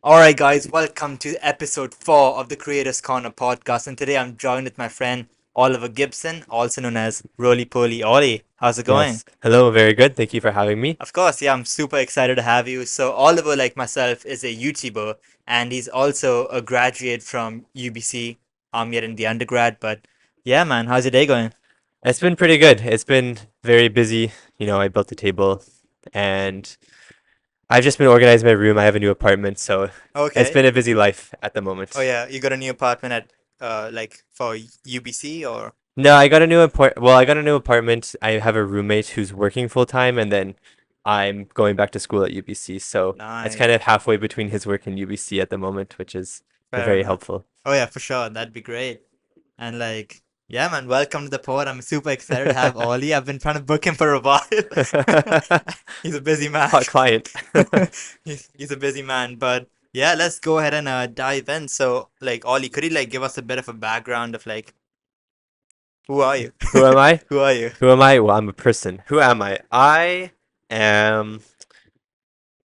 All right, guys, welcome to episode 4 of the Creators Corner podcast. And today I'm joined with my friend Oliver Gibson, also known as RolyPolyOllie. How's it going? Yes. Hello, very good. Thank you for having me. Of course, yeah, I'm super excited to have you. So, Oliver, like myself, is a YouTuber and he's also a graduate from UBC. I'm yet in the undergrad, but yeah, man, how's your day going? It's been pretty good. It's been very busy. I built a table and I've just been organizing my room. I have a new apartment, so it's Okay. been a busy life at the Oh, moment. yeah, you got a new apartment at, like, for UBC or? No, I got a new apartment. I have a roommate who's working full time and then I'm going back to school at UBC. So it's kind Nice. of halfway between his work and UBC at the moment, which is Fair very enough. helpful. Oh, yeah, for sure. That'd be great. And like, yeah, man, welcome to the pod. I'm super excited to have Ollie. I've been trying to book him for a while. He's a busy man. Hot client. He's a busy man. But yeah, let's go ahead and dive in. So, like, Ollie, could you like give us a bit of a background of like, who are you? Who am I? Who are you? Who am I? Well, I'm a person. Who am I? I am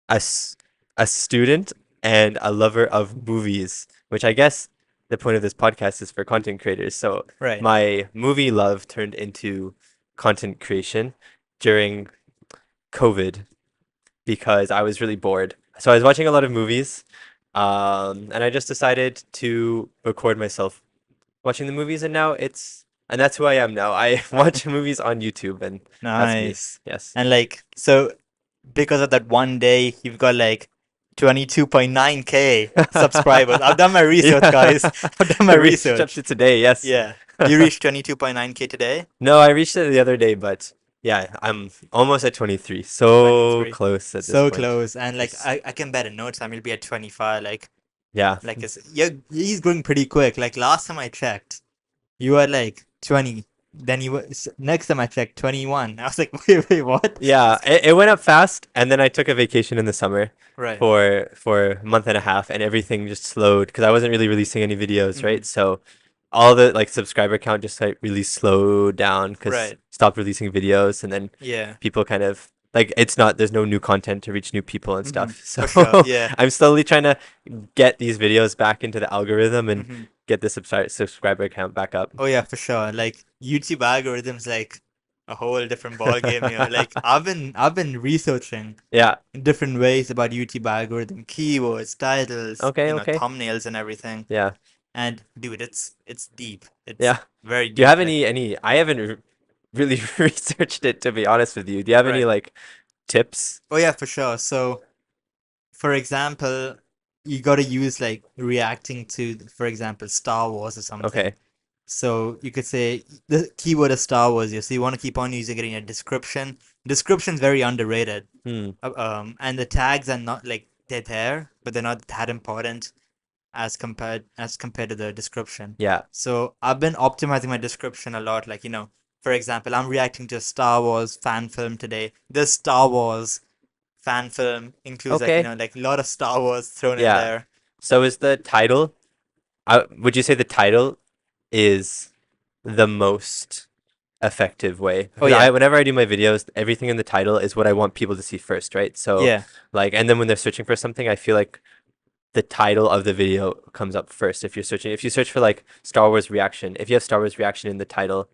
a, s- a student and a lover of movies, which I guess the point of this podcast is for content creators. So Right. my movie love turned into content creation during COVID because I was really bored. So I was watching a lot of movies, and I just decided to record myself watching the movies, and that's who I am now. I watch movies on YouTube, and that's me. Nice. Yes. And like, so because of that one day, you've got like 22.9K subscribers. I've done my research, Yeah. guys. I've done my I reached up research. to today, yes. Yeah. You reached 22.9K today? No, I reached it the other day, but yeah, I'm almost at 23. So 23. close at this So point. close. And like Yes. I can bet in no time you'll be at 25. Yeah. Like it's he's growing pretty quick. Like last time I checked, you were like 20. Then you were next time I checked 21. I was like, wait, what? Yeah, it went up fast, and then I took a vacation in the summer Right. for a month and a half, and everything just slowed because I wasn't really releasing any videos, Hmm. right? So all the like subscriber count just like really slowed down because Right. stopped releasing videos, and then Yeah. people kind of like it's not there's no new content to reach new people and Hmm. stuff. For sure. So Yeah. I'm slowly trying to get these videos back into the algorithm and Hmm. get the subscriber count back up. Oh yeah, for sure. Like YouTube algorithms like a whole different ball game here. Like I've been researching Yeah. different ways about YouTube algorithm, keywords, titles, Okay, okay. thumbnails and everything. Yeah. And dude, it's deep. It's Yeah. very Do you deep. have Like, any I haven't really researched it to be honest with you. Do you have any right. like tips? Oh yeah, for sure. So, for example, you got to use like reacting to, for example, Star Wars or something. Okay. So you could say the keyword is Star Wars here. So you want to keep on using it in your description. Description's very underrated. Hmm. And the tags are not like they're there, but they're not that important as compared to the description. Yeah. So I've been optimizing my description a lot. Like, for example, I'm reacting to a Star Wars fan film today. This Star Wars fan film includes like, Okay. like a lot of Star Wars thrown in Yeah. there. So is the title would you say the title is the most effective way? Oh Because yeah. whenever I do my videos, everything in the title is what I want people to see first, right? So Yeah. like and then when they're searching for something, I feel like the title of the video comes up first if you search for like Star Wars reaction, if you have Star Wars reaction in the title,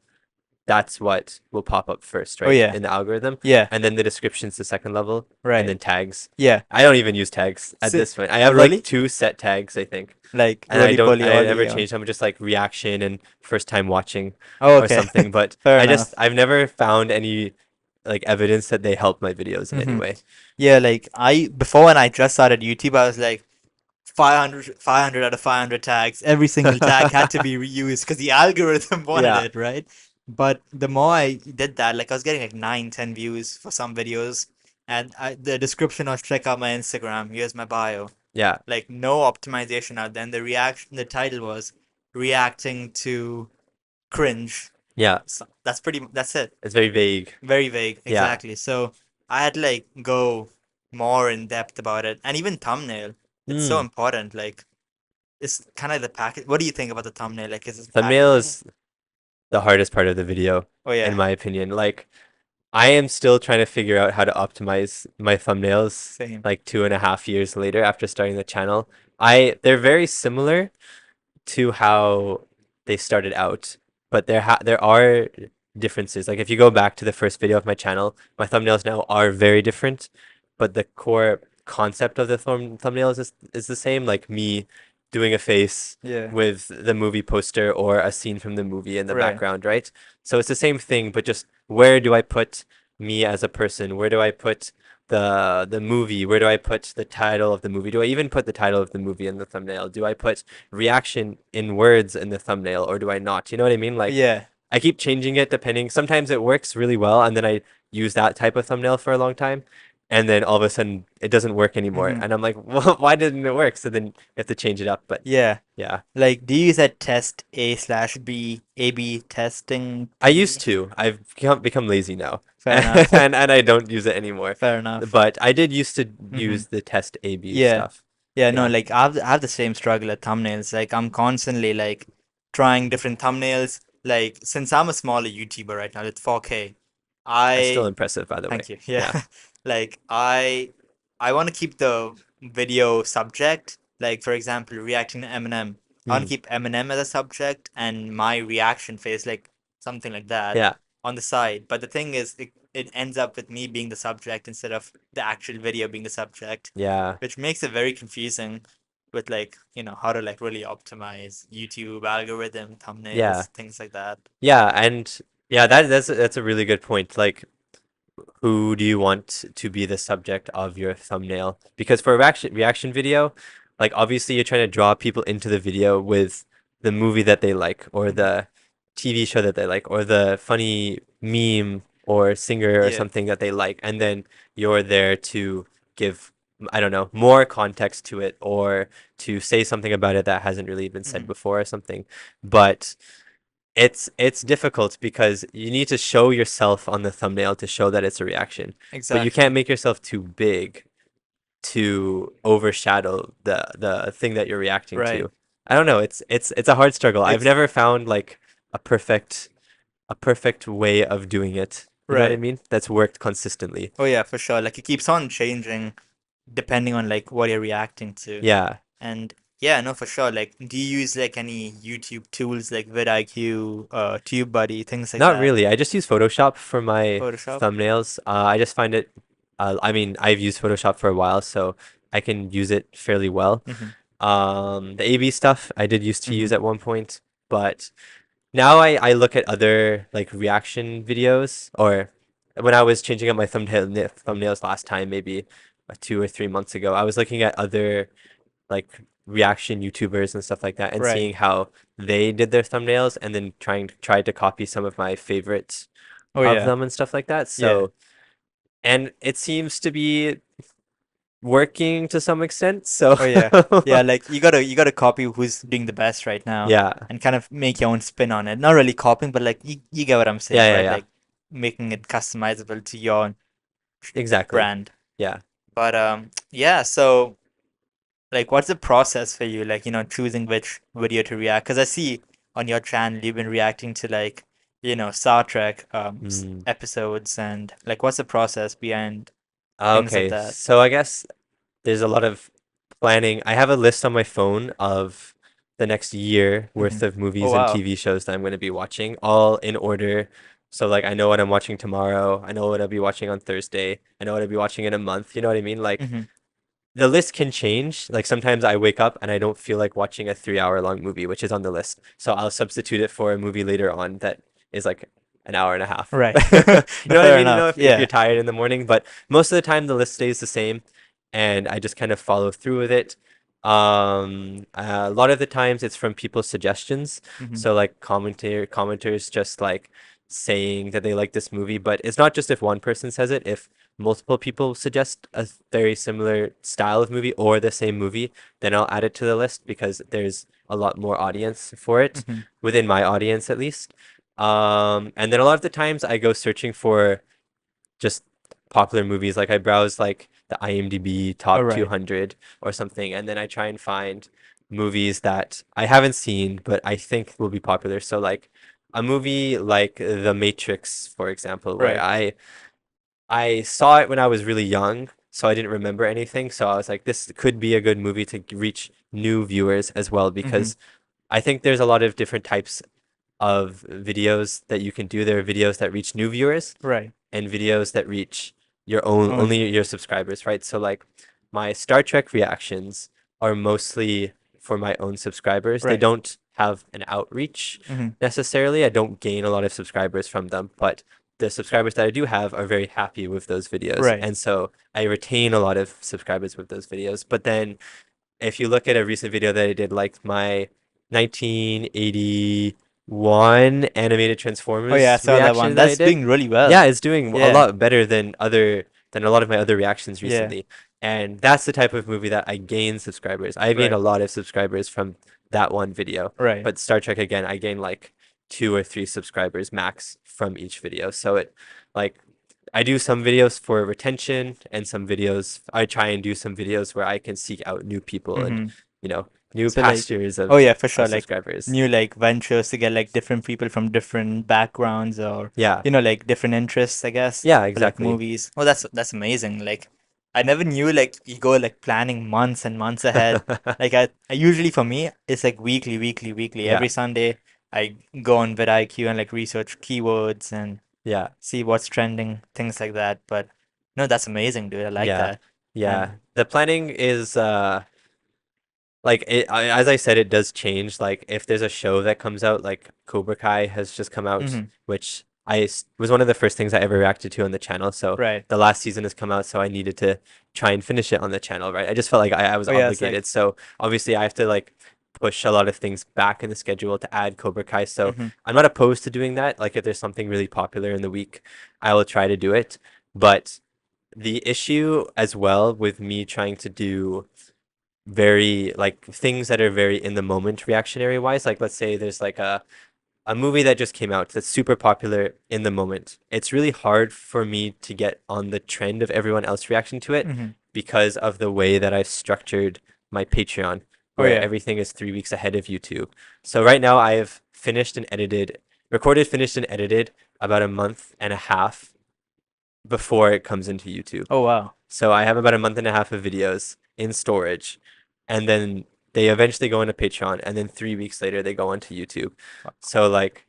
that's what will pop up first, Oh right? yeah. In the algorithm. Yeah. And then the description's the second level, and Right. then tags. Yeah. I don't even use tags at So, this point. I oh have like really? two set tags, I think. Like And roly poly I ollie never or change them, just like reaction and first time watching oh or okay. something. But Fair enough. I've never found any like evidence that they help my videos in any Hmm. way. Yeah, like before when I just started YouTube, I was like 500 out of 500 tags. Every single tag had to be reused because the algorithm wanted Yeah. it, right? But the more I did that, like I was getting like 9, 10 views for some videos. And the description was check out my Instagram. Here's my bio. Yeah. Like no optimization out there. And the title was reacting to cringe. Yeah. So that's it. It's very vague. Very vague, Yeah. exactly. So I had to like go more in depth about it, and even thumbnail. It's so Hmm. important. Like it's kind of the package. What do you think about the thumbnail? Like, is it Thumbnail packaging? is the hardest part of the video, Oh in yeah. my opinion. Like I am still trying to figure out how to optimize my thumbnails Same. like 2.5 years later after starting the channel. They're very similar to how they started out, but there are differences. Like if you go back to the first video of my channel, my thumbnails now are very different, but the core concept of the thumbnails is the same. Like me doing a face Yeah. with the movie poster or a scene from the movie in the Right. background, right? So it's the same thing, but just where do I put me as a person? Where do I put the movie? Where do I put the title of the movie? Do I even put the title of the movie in the thumbnail? Do I put reaction in words in the thumbnail or do I not? You know what I mean? Like Yeah. I keep changing it depending. Sometimes it works really well and then I use that type of thumbnail for a long time and then all of a sudden it doesn't work anymore. Hmm. And I'm like, well, why didn't it work? So then you have to change it up. But Yeah. yeah, Like, do you use that test A/B, A/B testing I used thingy? to. I've become lazy now. Fair enough. And I don't use it anymore. Fair enough. But I did used to Hmm. use the test A/B Yeah. stuff. Yeah, no, Yeah. like I have the same struggle at thumbnails. Like I'm constantly like trying different thumbnails. Like since I'm a smaller YouTuber right now, it's 4K. That's still I impressive, by the way. Thank you. Yeah. Yeah. Like I want to keep the video subject. Like for example, reacting to Eminem. I want Mm. to keep Eminem as a subject and my reaction face like something like that Yeah. on the side. But the thing is it ends up with me being the subject instead of the actual video being the subject, Yeah. which makes it very confusing with like, how to like really optimize YouTube algorithm, Yeah. thumbnails, things like that. Yeah. And yeah, that's a really good point. Like who do you want to be the subject of your thumbnail? Because for a reaction video, like obviously you're trying to draw people into the video with the movie that they like or Hmm. the TV show that they like or the funny meme or singer or Yeah. something that they like and then you're there to give I don't know, more context to it or to say something about it that hasn't really been said Hmm. before or something. But it's difficult because you need to show yourself on the thumbnail to show that it's a reaction, but you can't Exactly. make yourself too big to overshadow the thing that you're reacting Right. to. I don't know, it's a hard struggle. I've It's never found like a perfect a perfect way of doing it. You know what I right. mean? That's worked consistently. Oh yeah, for sure. Like it keeps on changing depending on like what you're reacting to. Yeah. And yeah, no, for sure. Like, do you use like any YouTube tools like vidIQ, TubeBuddy, things like Not that? really. I just use Photoshop for my Photoshop? thumbnails. I just find it I mean, I've used Photoshop for a while, so I can use it fairly well. Mm-hmm. The A/B stuff I did used to Mm-hmm. use at one point, but now I look at other like reaction videos or when I was changing up my thumbnails last time, maybe 2 or 3 months ago, I was looking at other like reaction YouTubers and stuff like that and Right. seeing how they did their thumbnails and then tried to copy some of my favorites Oh of yeah. them and stuff like that. Yeah. So, and it seems to be working to some extent. So, Oh yeah. Yeah, like you gotta copy who's doing the best right now yeah, and kind of make your own spin on it. Not really copying, but like you get what I'm saying, yeah, yeah, right? yeah, Like making it customizable to your exactly. brand. Yeah. But yeah, so like what's the process for you, like, choosing which video to react? Because I see on your channel you've been reacting to like, Star Trek Mm. episodes and like what's the process behind things like Okay, that? so I guess there's a lot of planning. I have a list on my phone of the next year Hmm. worth of Oh movies and wow. TV shows that I'm going to be watching, all in order. So like I know what I'm watching tomorrow. I know what I'll be watching on Thursday. I know what I'll be watching in a month. You know what I mean? Like Hmm. the list can change. Like sometimes I wake up and I don't feel like watching a 3 hour long movie, which is on the list. So I'll substitute it for a movie later on that is like an hour and a half. Right. You know what I Fair mean? You know, enough. if you're Yeah. tired in the morning, but most of the time the list stays the same and I just kind of follow through with it. A lot of the times it's from people's suggestions. Hmm. So like commenters just like saying that they like this movie, but it's not just if one person says it, if multiple people suggest a very similar style of movie or the same movie, then I'll add it to the list because there's a lot more audience for it, Hmm. within my audience at least. And then a lot of the times I go searching for just popular movies. Like I browse like the IMDb All top right. 200 or something, and then I try and find movies that I haven't seen but I think will be popular. So like a movie like The Matrix, for example, where Right. I saw it when I was really young, so I didn't remember anything. So I was like, this could be a good movie to reach new viewers as well, Mm-hmm. because I think there's a lot of different types of videos that you can do. There are videos that reach new viewers Right. and videos that reach your own Only. only your subscribers, right? So like my Star Trek reactions are mostly for my own subscribers. They Right. don't have an outreach Mm-hmm. necessarily. I don't gain a lot of subscribers from them, but the subscribers that I do have are very happy with those videos. Right. And so I retain a lot of subscribers with those videos. But then if you look at a recent video that I did, like my 1981 animated Oh yeah, I Transformers saw that reaction one. that I That's did, doing really well. yeah, it's doing a Yeah. lot better than a lot of my other reactions Yeah. recently. And that's the type of movie that I gain subscribers. I gained a Right. lot of subscribers from that one video. Right. But Star Trek again, I gained like 2 or 3 subscribers max from each video. So it like I do some videos for retention and some videos I try and do some videos where I can seek out new people and, Mm-hmm. you know, new So like, pastures oh yeah, for sure. of Like subscribers. new like ventures to get like different people from different backgrounds or Yeah. like different interests, I guess, Yeah, for like exactly. movies. Oh, that's amazing. Like I never knew like you go like planning months and months ahead. Like I usually for me it's like weekly, weekly, weekly. Yeah. Every Sunday I go on vidIQ and like research keywords and Yeah. see what's trending, things like that. But no, that's amazing, dude. I like Yeah. that. Yeah. And The planning is like as I said, it does change. Like if there's a show that comes out, like Cobra Kai has just come out, hmm which was one of the first things I ever reacted to on the channel. So right. the last season has come out, so I needed to try and finish it on the channel, right? I just felt like I was Oh yeah, it's like obligated. So obviously I have to like push a lot of things back in the schedule to add Cobra Kai. So hmm I'm not opposed to doing that. Like if there's something really popular in the week, I will try to do it. But the issue as well with me trying to do very like things that are very in the moment reactionary wise, like let's say there's like a movie that just came out that's super popular in the moment. It's really hard for me to get on the trend of everyone else reacting to it hmm because of the way that I've structured my Patreon, Oh where yeah. everything is 3 weeks ahead of YouTube. So right now I have recorded, finished, and edited about a month and a half before it comes into YouTube. Oh wow. So I have about a month and a half of videos in storage, and then they eventually go into Patreon, and then 3 weeks later they go onto YouTube. So like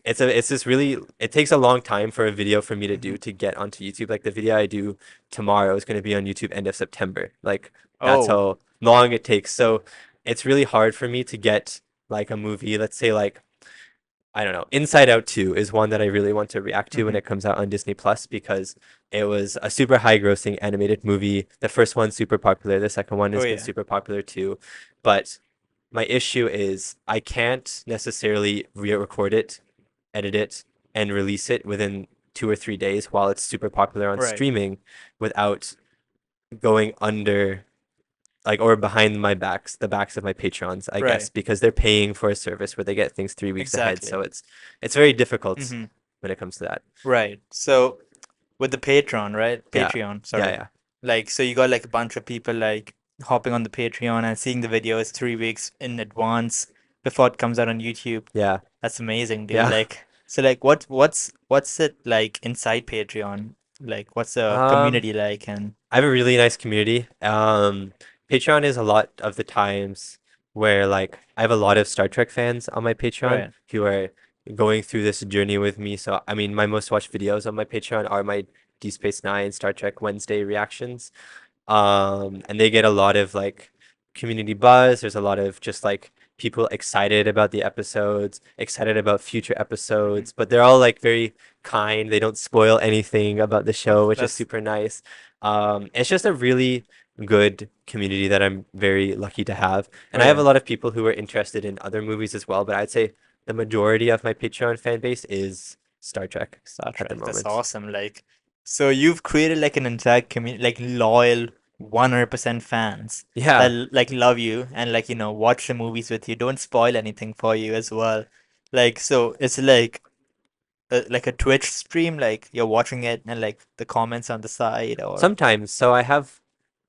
it's this really it takes a long time for a video for me to hmm do to get onto YouTube. Like the video I do tomorrow is going to be on YouTube end of September. Like that's Oh. how long it takes. So it's really hard for me to get like a movie, let's say like I don't know. Inside Out 2 is one that I really want to react to when hmm it comes out on Disney Plus because it was a super high grossing animated movie. The first one's super popular, the second one Oh has been yeah. super popular too. But my issue is I can't necessarily re-record it, edit it, and release it within 2 or 3 days while it's super popular on Right. streaming without going under like or behind my backs, the backs of my patrons, I guess, Right. because they're paying for a service where they get things 3 weeks ahead. Exactly. So it's very difficult hmm when it comes to that. Right. So with the Patreon, right? Yeah, Patreon, yeah, sorry. yeah, Like so you got like a bunch of people like hopping on the Patreon and seeing the videos 3 weeks in advance before it comes out on YouTube. yeah, That's amazing, dude. yeah. Like so like what's it like inside Patreon? Like what's the Um, community like and I have a really nice community. Patreon is a lot of the times where like I have a lot of Star Trek fans on my Patreon right. who are going through this journey with me. So I mean, my most watched videos on my Patreon are my Deep Space Nine Star Trek Wednesday reactions. And they get a lot of like community buzz. There's a lot of just like people excited about the episodes, excited about future hmm episodes, but they're all like very kind. They don't spoil anything about the Oh, show, which is that's super nice. It's just a really good community that I'm very lucky to have. oh And I have a yeah. lot of people who are interested in other movies as well, but I'd say the majority of my Patreon fan base is Star Trek Star at the Trek. That's moment. awesome. Like, so you've created like an entire community, like loyal 100% fans that Yeah. like love you and like, watch the movies with you. Don't spoil anything for you as well. Like, so it's like a Twitch stream, like you're watching it and like the comments on the side or Sometimes. So I have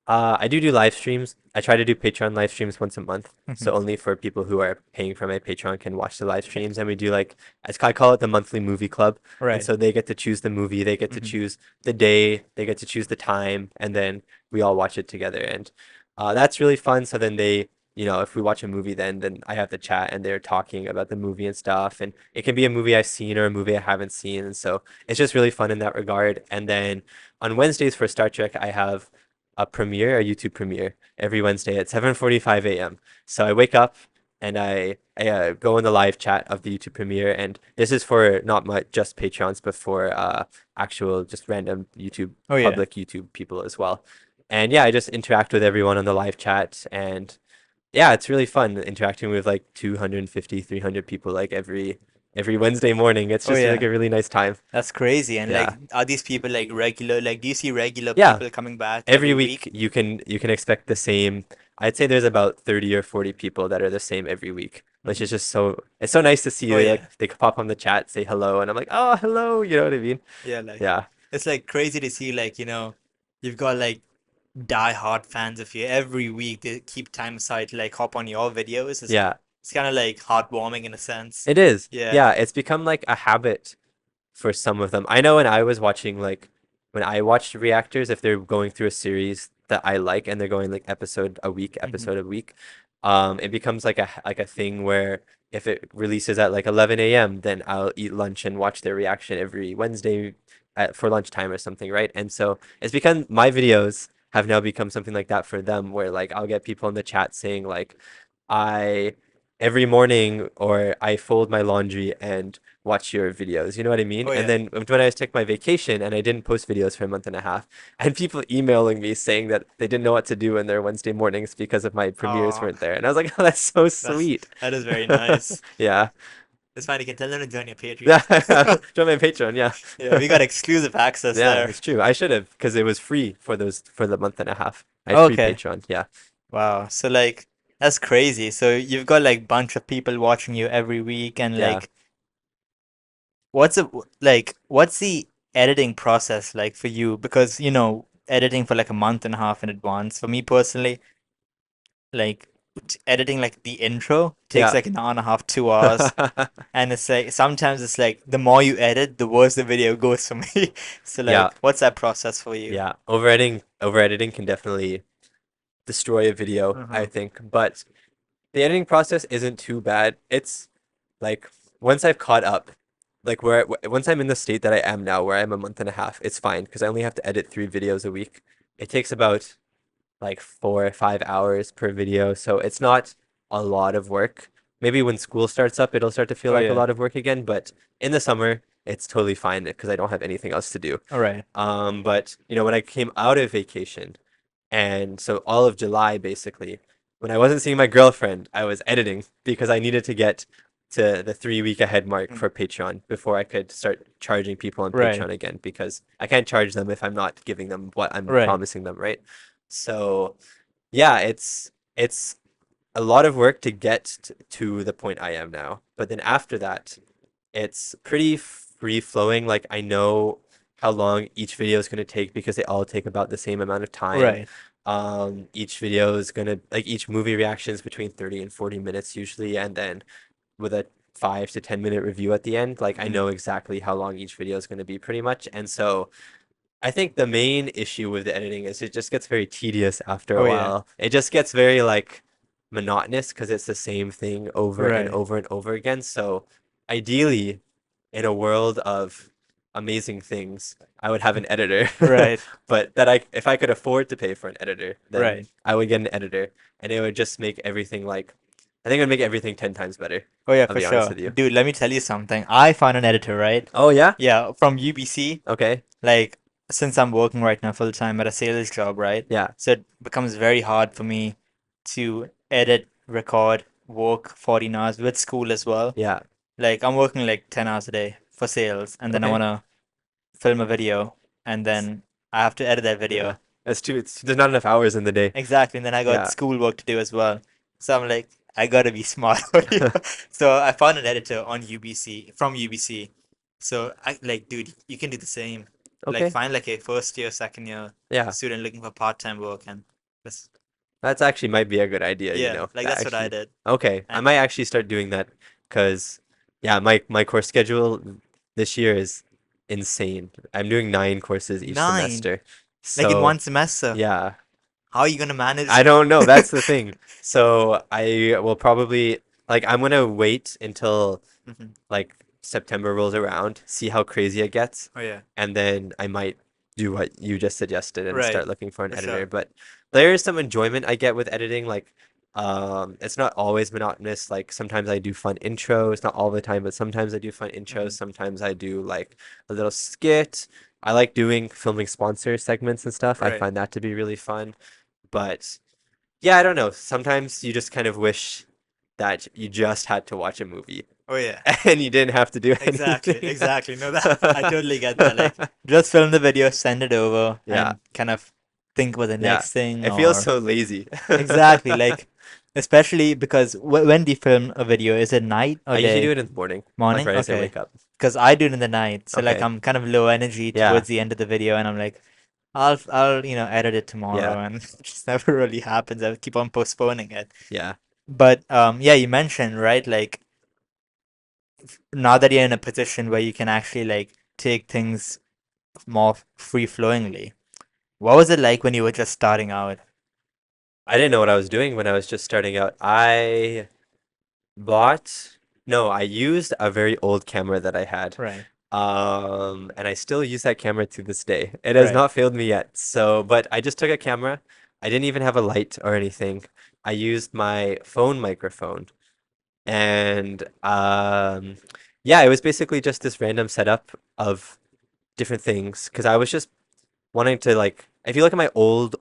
I do live streams. I try to do Patreon live streams once a month. So Mhm. only for people who are paying for my Patreon can watch the live Okay. streams. And we do like, as I call it, the monthly movie club. And Right. so they get to choose the movie, they get to Hmm. choose the day, they get to choose the time, and then we all watch it together. And that's really fun. So then they, if we watch a movie, then I have the chat and they're talking about the movie and stuff. And it can be a movie I've seen or a movie I haven't seen. And so it's just really fun in that regard. And then on Wednesdays for Star Trek, I have a YouTube premiere every Wednesday at 7:45 a.m. So I wake up and I go in the live chat of the YouTube premiere, and this is for not much just Patreons, but for actual just random YouTube Oh yeah. public YouTube people as well. And yeah, I just interact with everyone on the live chat, and yeah, it's really fun interacting with like 250, 300 people like every Wednesday morning. It's Oh just like yeah. a really nice time. That's crazy. And like, Yeah. are these people like regular? Like, do you see regular Yeah, people coming back every every week week? you can expect the same. I'd say there's about 30 or 40 people that are the same every week, which is Hmm. just it's so nice to see. Oh They yeah. like they could pop on the chat, say hello, and I'm like, oh, hello, you know what I mean? Yeah. Like, Yeah, it's like crazy to see. Like, you've got like die-hard fans of you every week. They keep time aside to like hop on your videos. yeah, It's kind of like heartwarming in a sense. it is. Yeah. Yeah, it's become like a habit for some of them. I know when I was watching when I watched reactors, if they're going through a series that I like and they're going like Hmm. episode a week, it becomes like a thing where if it releases at like 11 a.m., then I'll eat lunch and watch their reaction every Wednesday for lunchtime or something, right? And so it's become my videos have now become something like that for them, where like I'll get people in the chat saying like I every morning or I fold my laundry and watch your videos. You know what I mean? Oh And yeah. then when I was taking my vacation and I didn't post videos for a month and a half, and people emailing me saying that they didn't know what to do in their Wednesday mornings because of my premieres Oh, weren't there. And I was like, oh, that's so that's sweet. that is very nice. Yeah. It's fine. You can tell them to join your Patreon. Yeah. Join my Patreon. Yeah. Yeah, we got exclusive access Yeah, there. it's true. I should have because it was free for the month and a half. I had free Okay. Patreon. Yeah. Wow. So like that's crazy. So you've got like bunch of people watching you every week and Yeah. like what's the editing process like for you? Because editing for like a month and a half in advance. For me personally, like editing like the intro takes Yeah. like an hour and a half, 2 hours. And it's like sometimes it's like the more you edit, the worse the video goes for me. So Yeah. like what's that process for you? Yeah. Over editing can definitely destroy a video, I Uh-huh. think. But the editing process isn't too bad. It's like once I've caught up, like once I'm in the state that I am now, where I'm a month and a half, it's fine because I only have to edit 3 videos a week. It takes about like 4 or 5 hours per video, so it's not a lot of work. Maybe when school starts up, it'll start to feel Oh like a yeah. lot of work again, but in the summer, it's totally fine because I don't have anything else to do. All right. But when I came out of vacation, and so all of July, basically, when I wasn't seeing my girlfriend, I was editing because I needed to get to the 3 week ahead mark Mm. for Patreon before I could start charging people on Right. Patreon again because I can't charge them if I'm not giving them what I'm Right. promising them, right? So yeah, it's a lot of work to get to the point I am now. But then after that, it's pretty free flowing. Like I know how long each video is going to take because they all take about the same amount of time. Right. Each video is gonna like each movie reaction is between 30 and 40 minutes usually, and then with a 5 to 10 minute review at the end, like I Mm. know exactly how long each video is going to be pretty much. And so I think the main issue with the editing is it just gets very tedious after Oh a yeah. while. It just gets very like monotonous because it's the same thing over and Right. over and over again. So ideally, in a world of amazing things, I would have an editor. Right. But if I could afford to pay for an editor, then Right. I would get an editor, and it would just make everything I think it would make everything 10 times better. Oh yeah, I'll for be honest sure. with you. Dude, let me tell you something. I found an editor, right? Oh yeah? Yeah, from UBC. Okay. Like, since I'm working right now full time at a sales job, right? Yeah. So it becomes very hard for me to edit, record, work 14 hours with school as well. Yeah. Like, I'm working like 10 hours a day for sales, and then I Okay. want to film a video, and then I have to edit that Yeah. video. There's not enough hours in the day. Exactly, and then I got Yeah. school work to do as well. So I'm like, I gotta be smart out here. So I found an editor on UBC from UBC. So I like, dude, you can do the same. Like Okay. find like a first year, second year Yeah. student looking for part-time work and That's, That's actually might be a good idea, you yeah, know. like That that's what I actually. did. Okay, I And might actually start doing that because yeah, my course schedule this year is insane. I'm doing 9 courses each 9, semester. like in So, one semester. yeah. How are you gonna I manage? don't know. That's the thing. So, I will probably like I'm gonna wait until Mhm. like September rolls around, see how crazy it gets, Oh yeah, and then I might do what you just suggested and right, start looking for an for editor. sure. But there is some enjoyment I get with editing. Like, it's not always monotonous. Like sometimes I do fun intros, not all the time, but sometimes I do fun intros. Hmm. Sometimes I do like a little skit. I like doing filming sponsor segments and stuff. I Right. find that to be really fun. But yeah, I don't know. Sometimes you just kind of wish that you just had to watch a movie Oh yeah. and you didn't have to do Exactly, anything. exactly. No, that I totally get that. Like, just film the video, send it over, Yeah, and kind of think about the yeah. next thing, It feels or so lazy. exactly, like, especially because when do you film a video? Is it night or I usually do day? it in the morning, like Morning? right as I Okay. wake up. Because I do it in the night, so like Okay. I'm kind of low energy Yeah, towards the end of the video, and I'm like, I'll edit it tomorrow, yeah, and it just never really happens. I keep on postponing it. yeah. But yeah, you mentioned, right, like now that you're in a position where you can actually like take things more free flowingly. What was it like when you were just starting out? I didn't know what I was doing when I was just starting out. Bought, no, I used a very old camera that I had. Right, And I still use that camera to this day. It has right. not failed me yet. So, but I just took a camera. I didn't even have a light or anything. I used my phone microphone. And yeah, it was basically just this random setup of different things because I was just wanting to like if you look at my old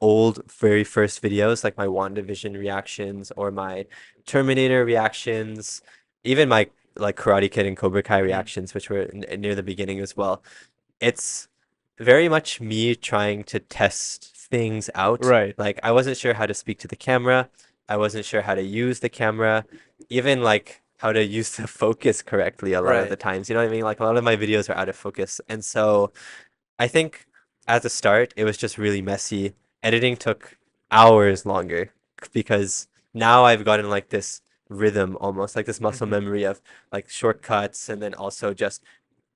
very first videos like my WandaVision reactions or my Terminator reactions, even my like Karate Kid and Cobra Kai Mm. reactions, which were near the beginning as well, it's very much me trying to test things out. Right, Like I wasn't sure how to speak to the camera. I wasn't sure how to use the camera, even like how to use the focus correctly a lot of the right. times. You know what I mean? Like a lot of my videos are out of focus. And so I think at the start it was just really messy. Editing took hours longer because now I've gotten like this rhythm almost like this muscle Hmm. memory of like shortcuts and then also just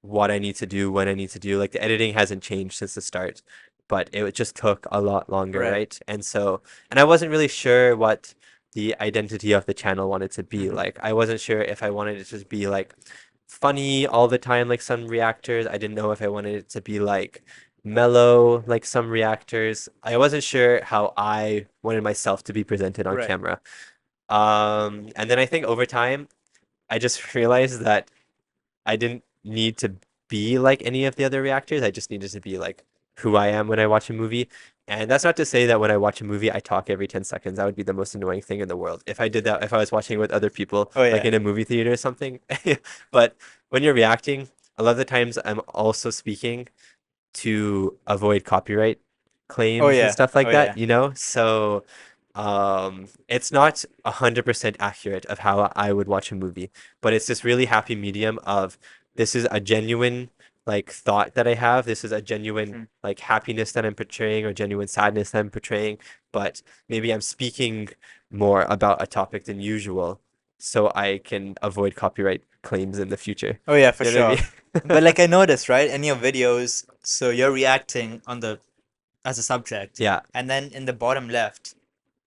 what I need to do, when I need to do. Like the editing hasn't changed since the start, but it just took a lot longer, Right. right? And so, and I wasn't really sure what the identity of the channel wanted to be. Hmm. Like, I wasn't sure if I wanted it to just be like funny all the time, like some reactors. I didn't know if I wanted it to be like mellow, like some reactors. I wasn't sure how I wanted myself to be presented on Right. camera. And then I think over time, I just realized that I didn't need to be like any of the other reactors. I just needed to be like who I am when I watch a movie. And that's not to say that when I watch a movie, I talk every 10 seconds. That would be the most annoying thing in the world. If I did that, if I was watching with other people, Oh like yeah. in a movie theater or something. But when you're reacting, a lot of the times I'm also speaking to avoid copyright Oh claims and yeah. stuff like Oh that, yeah. you know? So it's not 100% accurate of how I would watch a movie, but it's this really happy medium of this is a genuine like thought that I have. This is a genuine Hmm. like happiness that I'm portraying or genuine sadness that I'm portraying, but maybe I'm speaking more about a topic than usual so I can avoid copyright claims in the future. Oh yeah, for You know sure. what I But mean? like I noticed, right, in your videos, so you're reacting on the as a subject, Yeah. and then in the bottom left,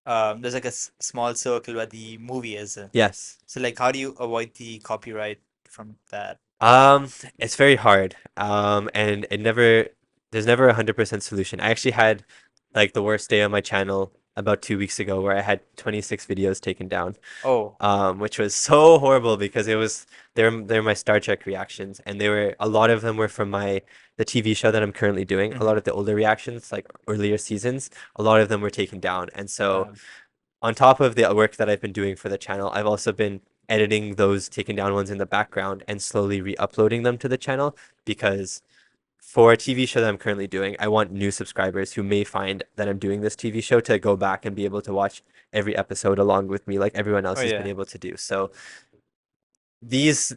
there's like a small circle where the movie is. Yes. So like, how do you avoid the copyright from that? Um, it's very hard. And there's never 100% solution. I actually had like the worst day on my channel about 2 weeks ago where I had 26 videos taken down, Oh. which was so horrible because they're my Star Trek reactions, and they were a lot of them were from the TV show that I'm currently doing. A lot Hmm. of the older reactions, like earlier seasons, a lot of them were taken down, and so Wow. on top of the work that I've been doing for the channel, I've also been editing those taken down ones in the background and slowly re-uploading them to the channel because for a TV show that I'm currently doing, I want new subscribers who may find that I'm doing this TV show to go back and be able to watch every episode along with me like everyone Oh else has been yeah. able to do. So these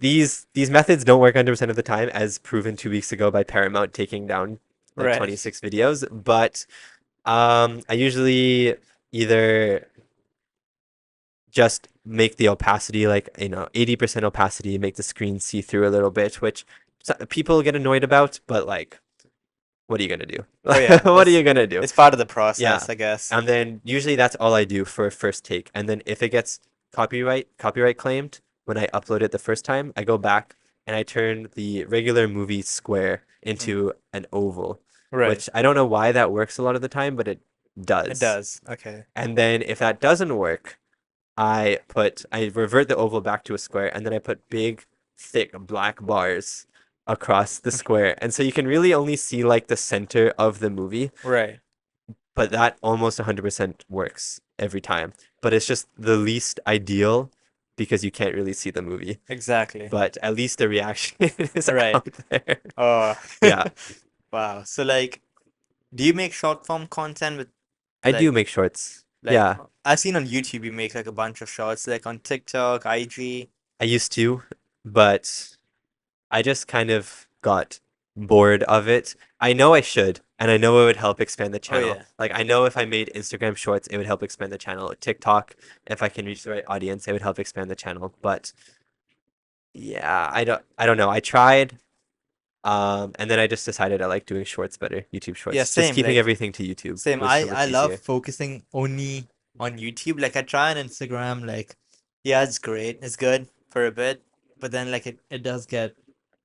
methods don't work 100% of the time as proven 2 weeks ago by Paramount taking down like Right. 26 videos, but I usually either just make the opacity like 80% opacity, make the screen see through a little bit, which people get annoyed about, but like, what are you gonna do? Oh yeah, What are you gonna do? it's part of the Yeah. process, I guess. And then usually that's all I do for a first take. And then if it gets copyright claimed when I upload it the first time, I go back and I turn the regular movie square Mm. into an oval, Right. which I don't know why that works a lot of the time, but it It does. does. Okay. And then if that doesn't work, I revert the oval back to a square, and then I put big, thick black bars across the square. And so you can really only see like the center of the movie, Right. but that almost 100% works every time. But it's just the least ideal because you can't really see the movie. Exactly. But at least the reaction is Right. out there. Oh. Yeah, Wow. So like, do you make short form content with I do like make shorts. like Yeah, I've seen on YouTube you make like a bunch of shorts like on TikTok, IG. I used to, but I just kind of got bored of it. I know I should, and I know it would help expand the Oh channel. yeah. Like I know if I made Instagram shorts, it would help expand the channel. TikTok, if I can reach the right audience, it would help expand the channel. But yeah, I don't know. I tried, and then I just decided I like doing shorts better, YouTube Yeah, shorts. Just same. keeping Like everything to YouTube same. was so I much love easier. focusing only on YouTube. Like I try on Instagram, like yeah, it's great. It's good for a bit, but then like it does get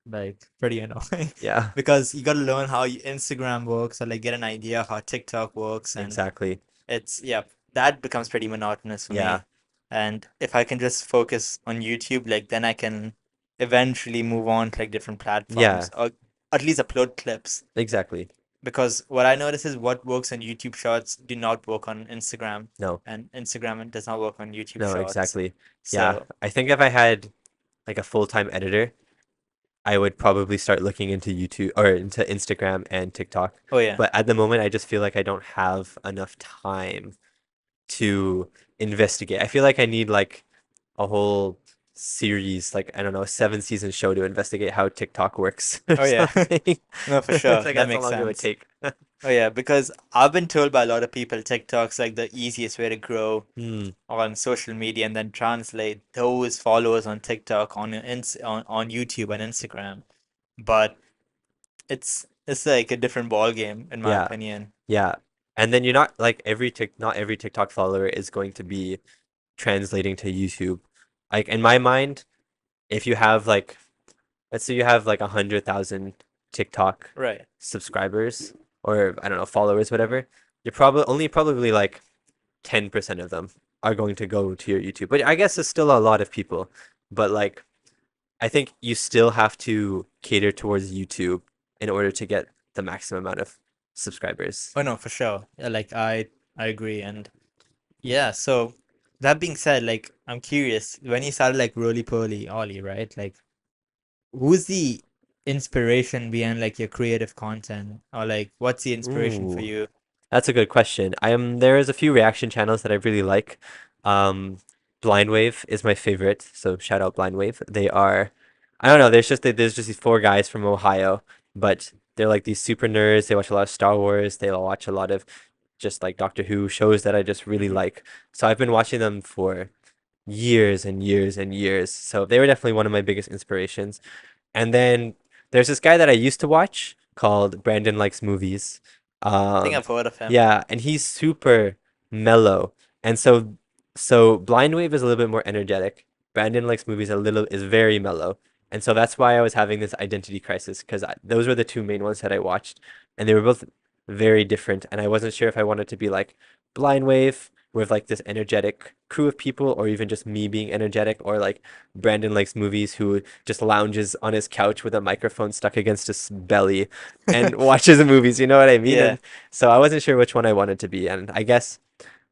like pretty annoying Yeah, because you gotta learn how Instagram works or like get an idea how TikTok works and exactly. it's yeah, that becomes pretty monotonous for Yeah, me. And if I can just focus on YouTube, like then I can eventually move on to like different yeah, platforms or at least upload clips. exactly. Because what I notice is what works on YouTube Shorts do not work on Instagram, No, and Instagram does not work on YouTube no, Shorts. exactly. Yeah, So, I think if I had like a full-time editor, I would probably start looking into YouTube or into Instagram and TikTok. oh yeah, But at the moment, I just feel like I don't have enough time to investigate. I feel like I need like a whole series, like I don't know, a 7 season show to investigate how TikTok works or oh yeah, something. no, for It's sure, like that that's how makes long it would sense. take. Oh yeah, because I've been told by a lot of people TikTok's like the easiest way to grow Hmm. on social media and then translate those followers on TikTok on on YouTube and Instagram. But it's like a different ball game in my Yeah, opinion. yeah. And then you're not like not every TikTok follower is going to be translating to YouTube. Like in my mind, if you have like let's say you have like 100,000 TikTok Right. subscribers or I don't know, followers, whatever, you're probably like 10% of them are going to go to your YouTube. But I guess it's still a lot of people. But like I think you still have to cater towards YouTube in order to get the maximum amount of subscribers. Oh no, for sure. Yeah, like I agree and yeah, so that being said, like I'm curious, when you started like Roly Ollie, right? Like who's the inspiration behind like your creative content? Or like what's the inspiration for Ooh. you? That's a good question. There's a few reaction channels that I really like. Um, Blind Wave is my favorite, so shout out Blind Wave. I don't know, there's just these four guys from Ohio, but they're like these super nerds. They watch a lot of Star Wars. They watch a lot of just like Doctor Who shows that I just really Hmm. like. So I've been watching them for years and years and years. So they were definitely one of my biggest inspirations. And then there's this guy that I used to watch called Brandon Likes Movies. I think Um, I've heard of him. yeah, and he's super mellow. And so Blind Wave is a little bit more energetic. Brandon Likes Movies is very mellow. And so that's why I was having this identity crisis because those were the two main ones that I watched, and they were both very different. And I wasn't sure if I wanted to be like Blind Wave with like this energetic crew of people, or even just me being energetic, or like Brandon Likes Movies who just lounges on his couch with a microphone stuck against his belly and watches the movies, you know what I mean? Yeah. And so I wasn't sure which one I wanted to be. And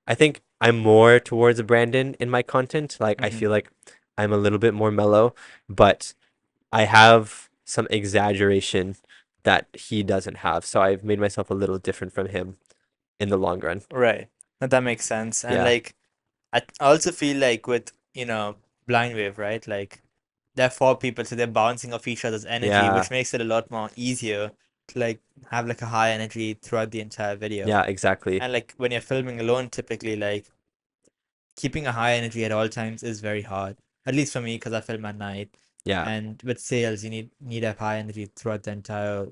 I think I'm more towards Brandon in my content. Like I Hmm. feel like I'm a little bit more mellow, but I have some exaggeration that he doesn't have. So I've made myself a little different from him in the long run. Right. Now that makes sense. And Yeah. like I also feel like with, Blind Wave, right? Like they're four people, so they're bouncing off each other's energy, Yeah. which makes it a lot more easier like have like a high energy throughout the entire video. Yeah, exactly. And like when you're filming alone, typically like keeping a high energy at all times is very hard. At least for me, because I film at night. Yeah. And with sales, you need to have high energy throughout the entire,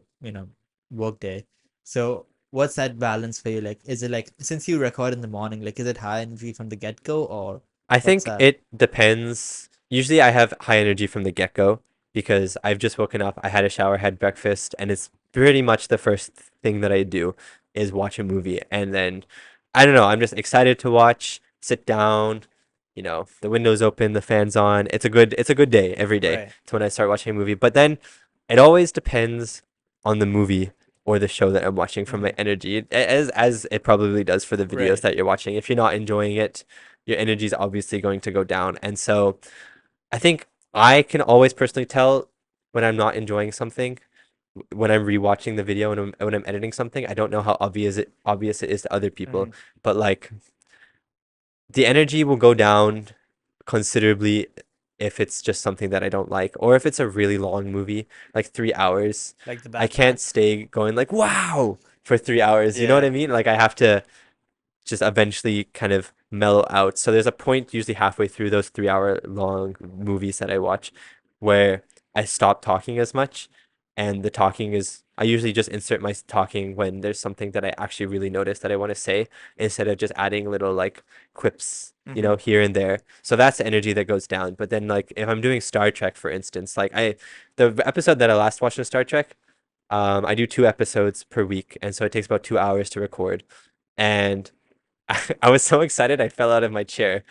workday. So what's that balance for you? Like, is it like since you record in the morning, like is it high energy from the get-go or I what's think that? it depends. Usually I have high energy from the get-go because I've just woken up, I had a shower, had breakfast, and it's pretty much the first thing that I do is watch a movie. And then I don't know, I'm just excited to watch, sit down, the windows open, the fans on. It's a good day every day. Right. It's when I start watching a movie. But then it always depends on the movie or the show that I'm watching for my Hmm. energy, as it probably does for the videos Right. that you're watching. If you're not enjoying it, your energy is obviously going to go down. And so I think I can always personally tell when I'm not enjoying something, when I'm rewatching the video and when I'm editing something. I don't know how obvious it is to other people, Hmm. but like the energy will go down considerably if it's just something that I don't like, or if it's a really long movie, like 3 hours. Like the I can't Batman. stay going like wow for 3 hours. You know what I Yeah. mean? Like I have to just eventually kind of mellow out. So there's a point usually halfway through those 3 hour long movies that I watch where I stop talking as much. And the talking is, I usually just insert my talking when there's something that I actually really notice that I want to say instead of just adding little like quips, Hmm. here and there. So that's the energy that goes down. But then, like, if I'm doing Star Trek, for instance, the episode that I last watched in Star Trek, I do 2 episodes per week. And so it takes about 2 hours to record. And I was so excited I fell out of my chair.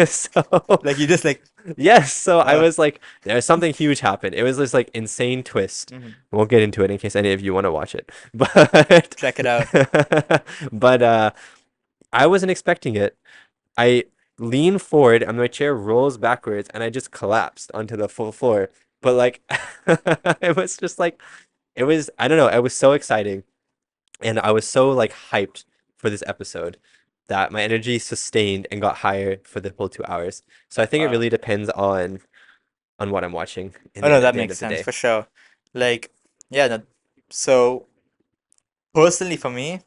So Like you just like yes, so I uh was like, there's something huge happened. It was this like insane twist. mhm. I won't get into it in case any of you want to watch it. But Check it out. but I wasn't expecting it. I lean forward and my chair rolls backwards and I just collapsed onto the full floor. But like it was just like it was I don't know, it was so exciting and I was so like hyped for this episode that my energy sustained and got higher for the full 2 hours. So I think it Wow. really depends on what I'm watching in Oh the no, end at that the end makes of the sense day. for sure. Like, yeah, so personally for me,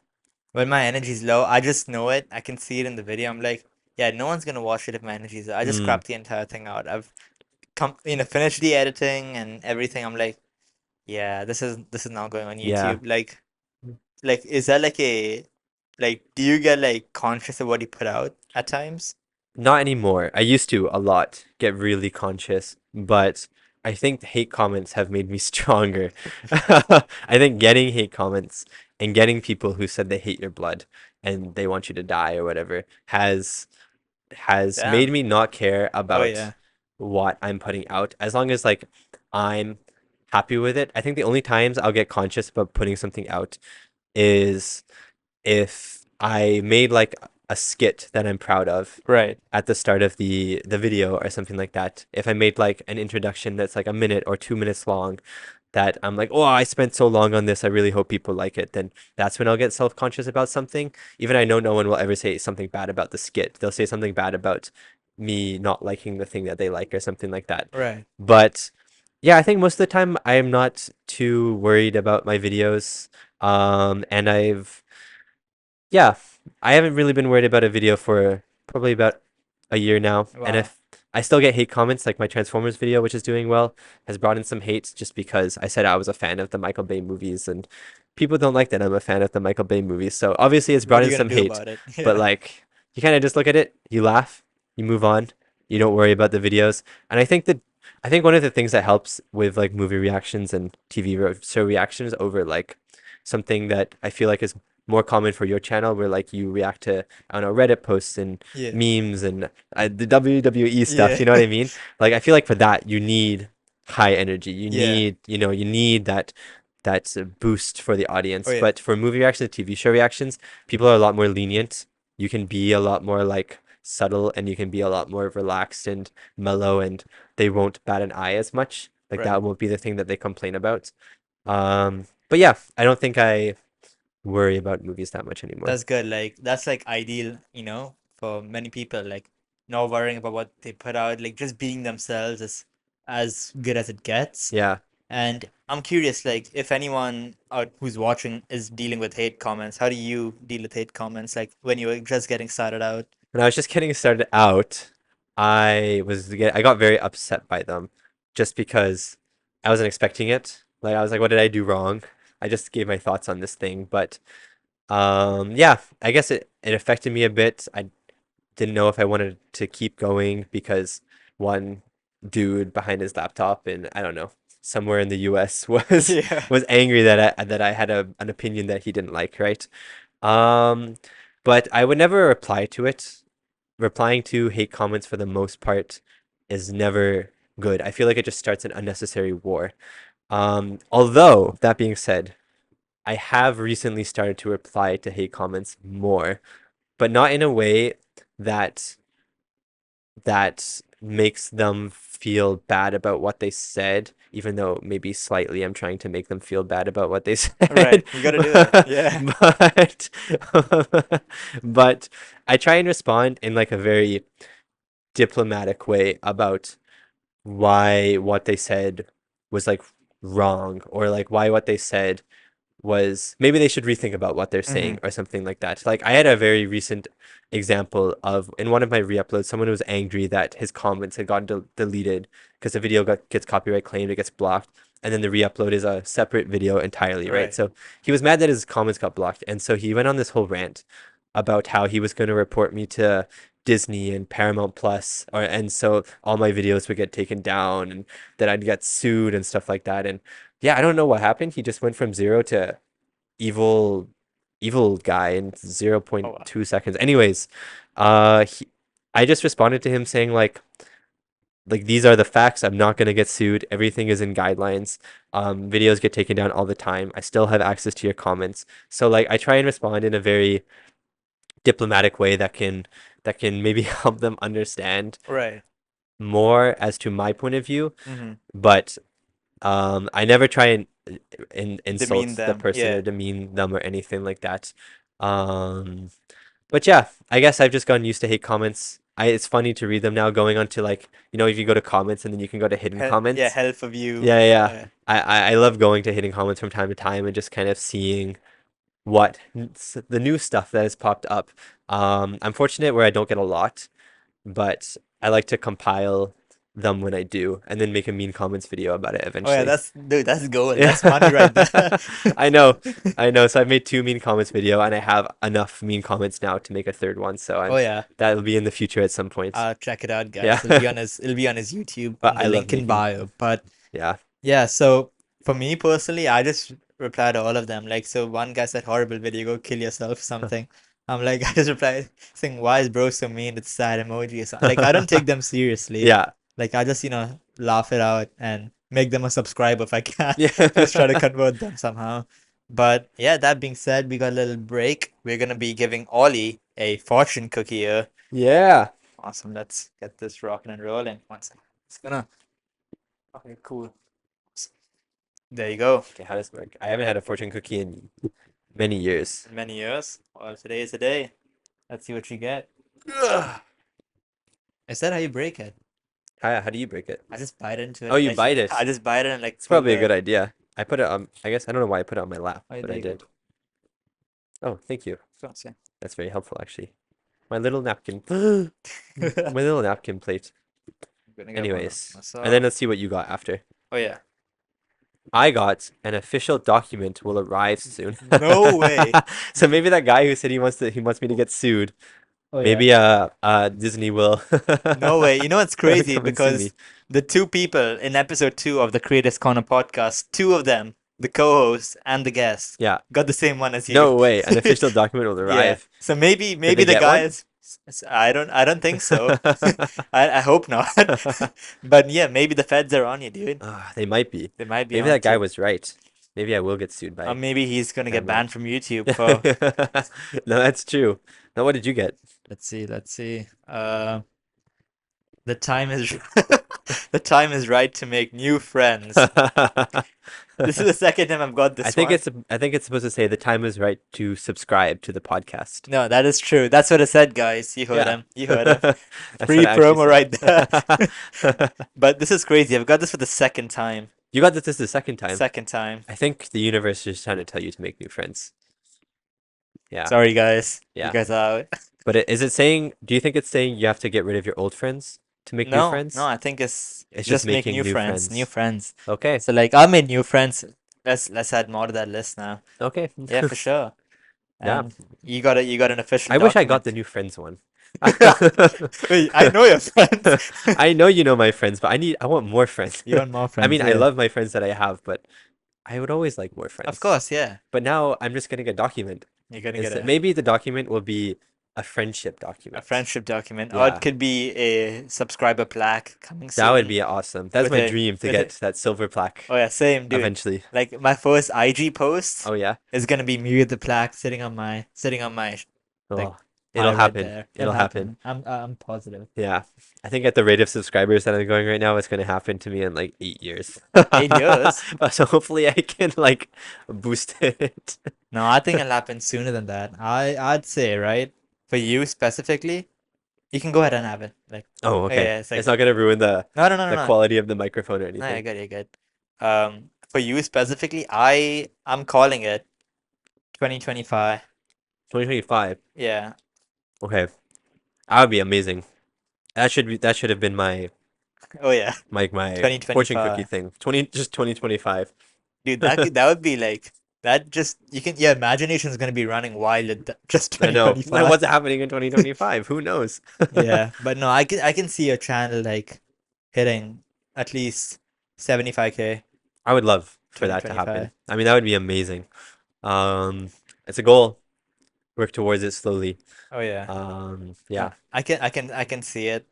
when my energy's low, I just know it. I can see it in the video. I'm like, yeah, no one's gonna watch it if my energy's low. I just Mm, scrap the entire thing out. I've finished the editing and everything. I'm like, yeah, this is now going on yeah. YouTube. Like, is that like do you get like conscious of what you put out at times? Not anymore. I used to a lot get really conscious, but I think hate comments have made me stronger. I think getting hate comments and getting people who said they hate your blood and they want you to die or whatever has made Damn. me not care Oh about yeah. what I'm putting out as long as like I'm happy with it. I think the only times I'll get conscious about putting something out is if I made like a skit that I'm proud of Right. at the start of the video or something like that. If I made like an introduction that's like a minute or 2 minutes long that I'm like, oh, I spent so long on this. I really hope people like it. Then that's when I'll get self-conscious about something. Even I know no one will ever say something bad about the skit. They'll say something bad about me not liking the thing that they like or something like that. Right. But yeah, I think most of the time I am not too worried about my videos. And yeah, I haven't really been worried about a video for probably about a year now. And Wow. if I still get hate comments, like my Transformers video, which is doing well, has brought in some hate just because I said I was a fan of the Michael Bay movies, and people don't like that I'm a fan of the Michael Bay movies. So obviously it's What brought are in you gonna some do hate, about it? but Yeah. like you kind of just look at it, you laugh, you move on, you don't worry about the videos. And I think one of the things that helps with like movie reactions and show reactions over like something that I feel like is more common for your channel where like you react to I don't know Reddit posts and Yeah. memes and the WWE stuff, Yeah. you know what I mean? Like I feel like for that you need high energy. You Yeah. need, you need that boost for the Oh audience. yeah. But for movie reactions, TV show reactions, people are a lot more lenient. You can be a lot more like subtle and you can be a lot more relaxed and mellow and they won't bat an eye as much. Like Right. that won't be the thing that they complain about. But yeah, I don't think I worry about movies that much anymore. That's good. Like that's like ideal, for many people. Like not worrying about what they put out, like just being themselves is as good as it gets. Yeah. And I'm curious, like, if anyone out who's watching is dealing with hate comments, how do you deal with hate comments? Like when you were just getting started out? When I was just getting started out, I got very upset by them just because I wasn't expecting it. Like I was like, what did I do wrong? I just gave my thoughts on this thing, but yeah, I guess it affected me a bit. I didn't know if I wanted to keep going because one dude behind his laptop and I don't know, somewhere in the US Yeah. was angry that I had an opinion that he didn't like, right? Um, but I would never reply to it. Replying to hate comments for the most part is never good. I feel like it just starts an unnecessary war. Although that being said, I have recently started to reply to hate comments more, but not in a way that that makes them feel bad about what they said, even though maybe slightly I'm trying to make them feel bad about what they said. Right. You got to do that. Yeah. But but I try and respond in like a very diplomatic way about why what they said was like wrong or like why what they said was maybe they should rethink about what they're Hmm. saying or something like that. Like I had a very recent example of in one of my re-uploads, someone was angry that his comments had gotten deleted because the video gets copyright claimed, it gets blocked, and then the re-upload is a separate video entirely, right? Right. So he was mad that his comments got blocked, and so he went on this whole rant about how he was going to report me to Disney and Paramount Plus, or and so all my videos would get taken down and that I'd get sued and stuff like that. And yeah, I don't know what happened. He just went from zero to evil evil guy in zero Oh, point wow. 0.2 seconds. Anyways, uh he, I just responded to him saying like these are the facts. I'm not gonna get sued. Everything is in guidelines. Videos get taken down all the time. I still have access to your comments. So like I try and respond in a very diplomatic way that can maybe help them understand Right. more as to my point of view. Hmm. But I never try and Demean insult the them. person or Yeah. demean them or anything like that. Um, but yeah, I guess I've just gotten used to hate comments. It's funny to read them now, going on to like, if you go to comments and then you can go to hidden Yeah. comments. Hell for you. Yeah, yeah. Yeah. Yeah. I love going to hidden comments from time to time and just kind of seeing the new stuff that has popped up. I'm fortunate where I don't get a lot, but I like to compile them when I do and then make a mean comments video about it Oh yeah. eventually. That's dude. That's gold. Yeah. That's money right there. I know. I know. So I've made two mean comments video and I have enough mean comments now to make a third one. So Oh I'm yeah. that'll be in the future at some point. Check it out, Yeah. guys. It'll be on his YouTube But in the I love link in making bio. But yeah. yeah, so for me personally, I just reply to all of them. Like, so one guy said, horrible video, go kill yourself, something. I'm like, I just reply saying, why is bro so mean? It's sad emoji or something. Like, I don't take them seriously. Yeah. Like, I just, laugh it out and make them a subscriber if I can. Just try to Yeah. convert them somehow. But yeah, that being said, we got a little break. We're gonna be giving Ollie a fortune cookie here. Yeah. Awesome. Let's get this rocking and rolling. One second. It's gonna. Okay, cool. There you go. Okay, how does it work? I haven't had a fortune cookie in many years. In many years. Well, today is the day. Let's see what you get. Ugh. Is that how you break it? How do you break it? I just bite into Oh, it. you Like bite I it. just bite it and like It's pull probably a good the. idea. I put it on, I guess I don't know why I put it on my lap, Oh, but there I you go. did. Oh, thank you. So, so. That's very helpful actually. My little napkin. My I'm little napkin plate. gonna get one of Anyways, and then myself. let's see what you got after. Oh yeah. I got an official document will arrive soon. No way. So maybe that guy who said he wants me to get sued, Oh yeah. maybe Disney will No way. You know what's crazy? come and sue me. Because the two people in episode 2 of the Creators Corner podcast, two of them, the co-host and the guest, Yeah. got the same one as you. No way. An official document will Yeah. arrive. So maybe Did maybe they the get one? guys. I don't think so. I hope not. But yeah, maybe the feds are on you, dude. They might be. They might be Maybe on that guy to. was right. Maybe I will get sued Or by maybe he's gonna get Paramount. banned from YouTube for. No, that's true. Now, what did you get? Let's see. The time is the time is right to make new friends. This is the second time I've got I this think one. it's supposed to say the time is right to subscribe to the podcast. No, that is true. That's what it said, guys. You heard Yeah. him. You heard him. That's Free what I actually promo right there. said. But this is crazy. I've got this for the second time. You got this the second time. Second time. I think the universe is trying to tell you to make new friends. Yeah, Sorry, guys. You yeah. guys are out. But is it saying, do you think it's saying you have to get rid of your old friends to make new No, no, friends? I think it's It's just just make making new new friends, new friends. friends. Okay, So like I made new friends. Let's add more to that list now. okay. Yeah, for sure. Yeah. And you got an official I wish I got the document. new friends one. Wait, I know your friends. I know you know my friends, but I want more friends. You want more I friends, mean, I yeah. love my friends that I have, but I would always like more Of friends. course, yeah. But now I'm just getting a document. You're gonna get Instead, maybe the document will be a friendship a document. friendship document, or it Yeah, could be a subscriber plaque coming that would soon be awesome. That's with my a dream to with a get that silver oh plaque yeah, same dude. eventually. Like my first IG post Oh yeah. is gonna be me with the plaque sitting on my like Oh, it'll thigh right happen. there. It'll It'll happen. happen. I'm positive. Yeah. I think at the rate of subscribers that I'm going right now, it's going to happen to me in like 8 years. 8 years? So hopefully I can like boost it. No, I think it'll happen sooner than that. I'd say, right? For you specifically, you can go ahead and have it. Like, Oh, oh okay. yeah, it's It's like not going to ruin no, the no. quality of the microphone or No, you're anything. good, you're good. For you specifically, I'm calling it 2025. 2025. Yeah. Okay. That would be amazing. That should have been Oh yeah, my fortune cookie 2025. thing. 2025. Dude, that would be like that. Just you can your imagination is gonna be running wild at just I know. 2025. What's happening in 2025? Who knows? Yeah, but no, I can see your channel like hitting at least 75K I would love for that to happen. 2025. I mean, that would be amazing. Um, it's a goal. Work towards it slowly. Oh yeah. Yeah, I can see it.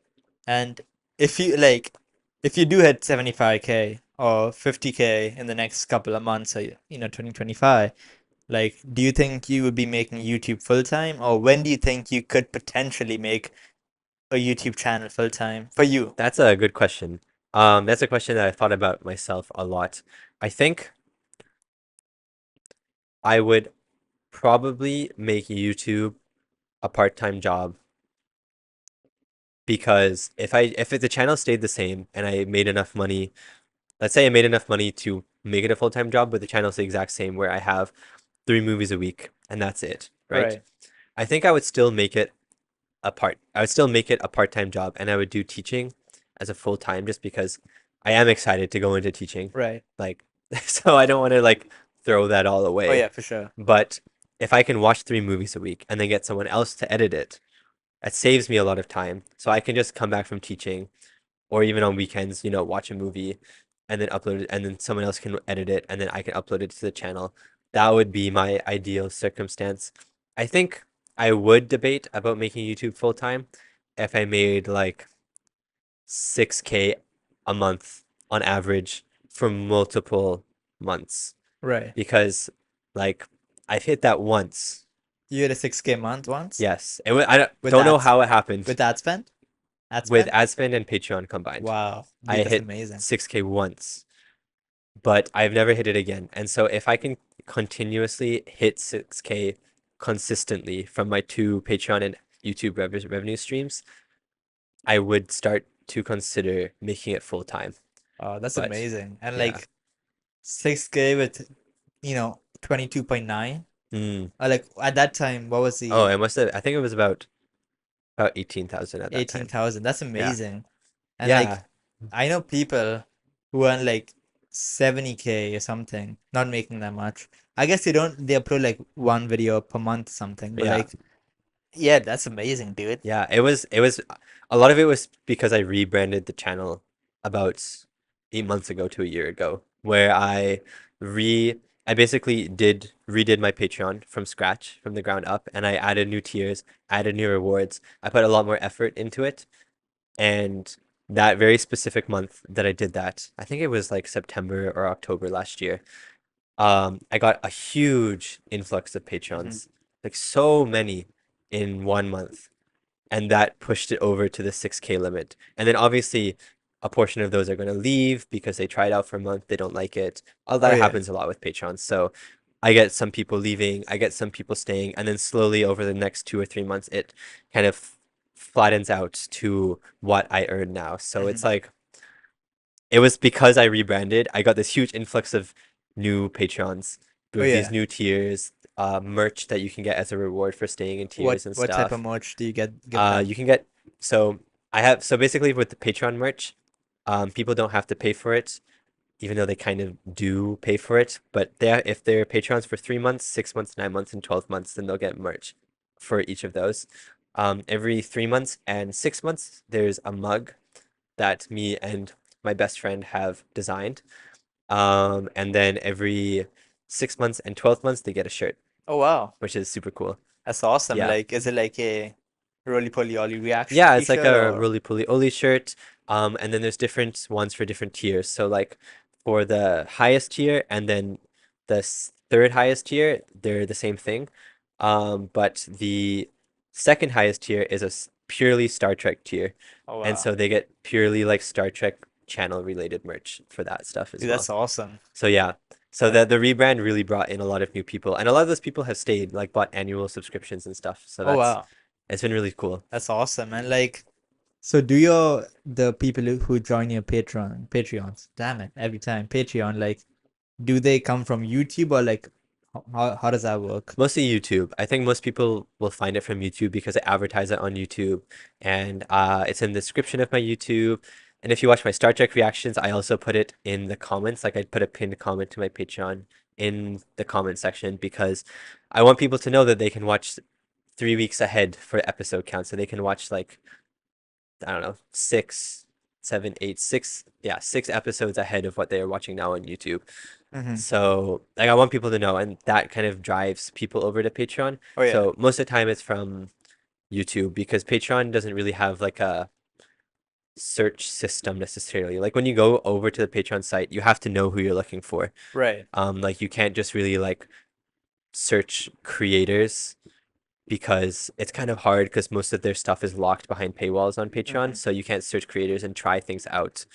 And if you like, if you do hit 75K or 50K in the next couple of months, or 2025, like, do you think you would be making YouTube full time, or when do you think you could potentially make a YouTube channel full time for you? that's a good question. That's a question that I thought about myself a lot. I think I would probably make YouTube a part-time job because if the channel stayed the same and I made enough money, let's say I made enough money to make it a full-time job, but the channel's the exact same where I have 3 movies a week and that's it, right? Right, I think I would still make it a part-time job and I would do teaching as a full-time just because I am excited to go into teaching. right. Like so I don't want to like throw that all Oh away. yeah, for sure. But if I can watch 3 movies a week and then get someone else to edit it, it saves me a lot of time. So I can just come back from teaching or even on weekends, watch a movie and then upload it and then someone else can edit it and then I can upload it to the channel. That would be my ideal circumstance. I think I would debate about making YouTube full time if I made like 6K a month on average for multiple months Right. because like I've hit that once. You had a 6K month once Yes. I with don't know ads how it happened with ad spend? Ad with spend? ad spend and Patreon combined. Wow, I dude, that's hit amazing. 6K once, but I've never hit it again. And so if I can continuously hit 6K consistently from my two Patreon and YouTube revenue streams, I would start to consider making it full time. Oh, that's But amazing. And yeah. like 6K with 22.9. Mm. Or like at that time, what was Oh, the it must have, I think it was about 18,000 at that time. 18,000? That's Yeah. amazing. And like Yeah. I know people who earn like 70K or something, not making that much. I guess they upload like one video per month or something, but Yeah. like yeah, that's amazing, dude. Yeah, it was a lot of it was because I rebranded the channel about 8 months ago to a year ago, where re I basically did redid my Patreon from scratch, from the ground up, and I added new tiers, added new rewards. I put a lot more effort into it, and that very specific month that I did that, I think it was like September or October last year. I got a huge influx of Hmm. Patreons, like so many in 1 month and that pushed it over to the 6K limit. And then obviously a portion of those are going to leave because they try it out for a month, they don't like it. All Oh that yeah. happens a lot with Patreon. So I get some people leaving, I get some people staying, and then slowly over the next 2 or 3 months, it kind of flattens out to what I earn now. So it's Hmm. like it was because I rebranded. I got this huge influx of new Patreons Oh with these yeah. new tiers, merch that you can get as a reward for staying in tiers and What type of stuff. merch do you give them? You can get so I have so basically with the Patreon merch, people don't have to pay for it, even though they kind of do pay for it. But they if they're Patrons for 3 months, 6 months, 9 months, and 12 months, then they'll get merch for each of those. Every 3 months and 6 months, there's a mug that me and my best friend have designed. And then every 6 months and 12 months, they get a shirt, Oh wow. which is super cool. That's awesome. Yeah. Like, is it like a Roly-Poly-Ollie Reactions Yeah, it's like t-shirt a or? RolyPolyOllie shirt. And then there's different ones for different tiers. So like for the highest tier and then the third highest tier, they're the same thing. But the second highest tier is a purely Star Trek tier. Oh And wow. so they get purely like Star Trek channel related merch for that stuff as Dude, well. that's awesome. So yeah. So That, the rebrand really brought in a lot of new people. And a lot of those people have stayed, like bought annual subscriptions and stuff. So oh that's wow. it's been really cool. That's awesome. And like, so do your the people who join your Patreons, damn it, every time Patreon, like, do they come from YouTube or like how does that work? Mostly YouTube. I think most people will find it from YouTube because I advertise it on YouTube and it's in the description of my YouTube. And if you watch my Star Trek reactions, I also put it in the comments. Like I put a pinned comment to my Patreon in the comment section because I want people to know that they can watch 3 weeks ahead for episode count. So they can watch like, I don't know, six, seven, eight, six, yeah, 6 episodes ahead of what they're watching now on YouTube. Mm-hmm. So like I want people to know, and that kind of drives people over to Patreon. Oh yeah. So most of the time it's from YouTube because Patreon doesn't really have like a search system necessarily. Like when you go over to the Patreon site, you have to know who you're looking for. Right. Like you can't just really like search creators because it's kind of hard because most of their stuff is locked behind paywalls on Patreon, Mm-hmm. so you can't search creators and try things out.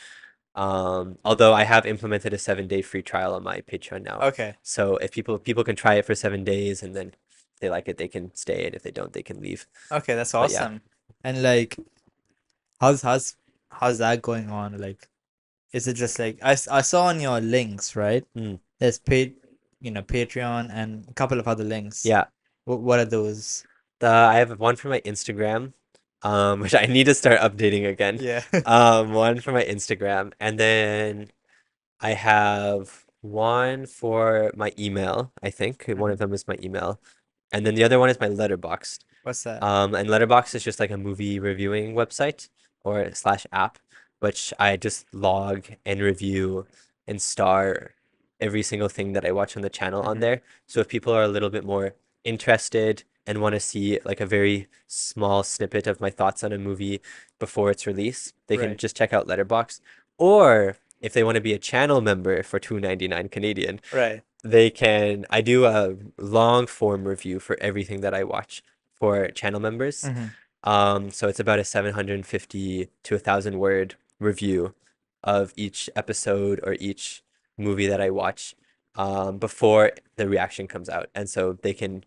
Although I have implemented a 7 day free trial on my Patreon now. Okay. So if people can try it for 7 days and then if they like it, they can stay, and if they don't, they can leave. Okay, that's But yeah. awesome. And like, how's how's how's that going on? Like, is it just like I saw on your links, right? Mm. There's paid, Patreon and a couple of other links. Yeah. What are those? I have one for my Instagram, which I need to start updating again. Yeah. One for my Instagram, and then I have one for my email, I think. One of Mhm. them is my email. And then the other one is my letterboxd. What's that? And Letterboxd is just like a movie reviewing website or slash app, which I just log and review and star every single thing that I watch on the channel on Hmm. there. So if people are a little bit more interested and want to see like a very small snippet of my thoughts on a movie before its release, they can Right. just check out Letterboxd. Or if they want to be a channel member for 2.99 Canadian, Right. they can. I do a long form review for everything that I watch for channel members. Hmm. So it's about a 750 to 1,000 word review of each episode or each movie that I watch before the reaction comes out. And so they can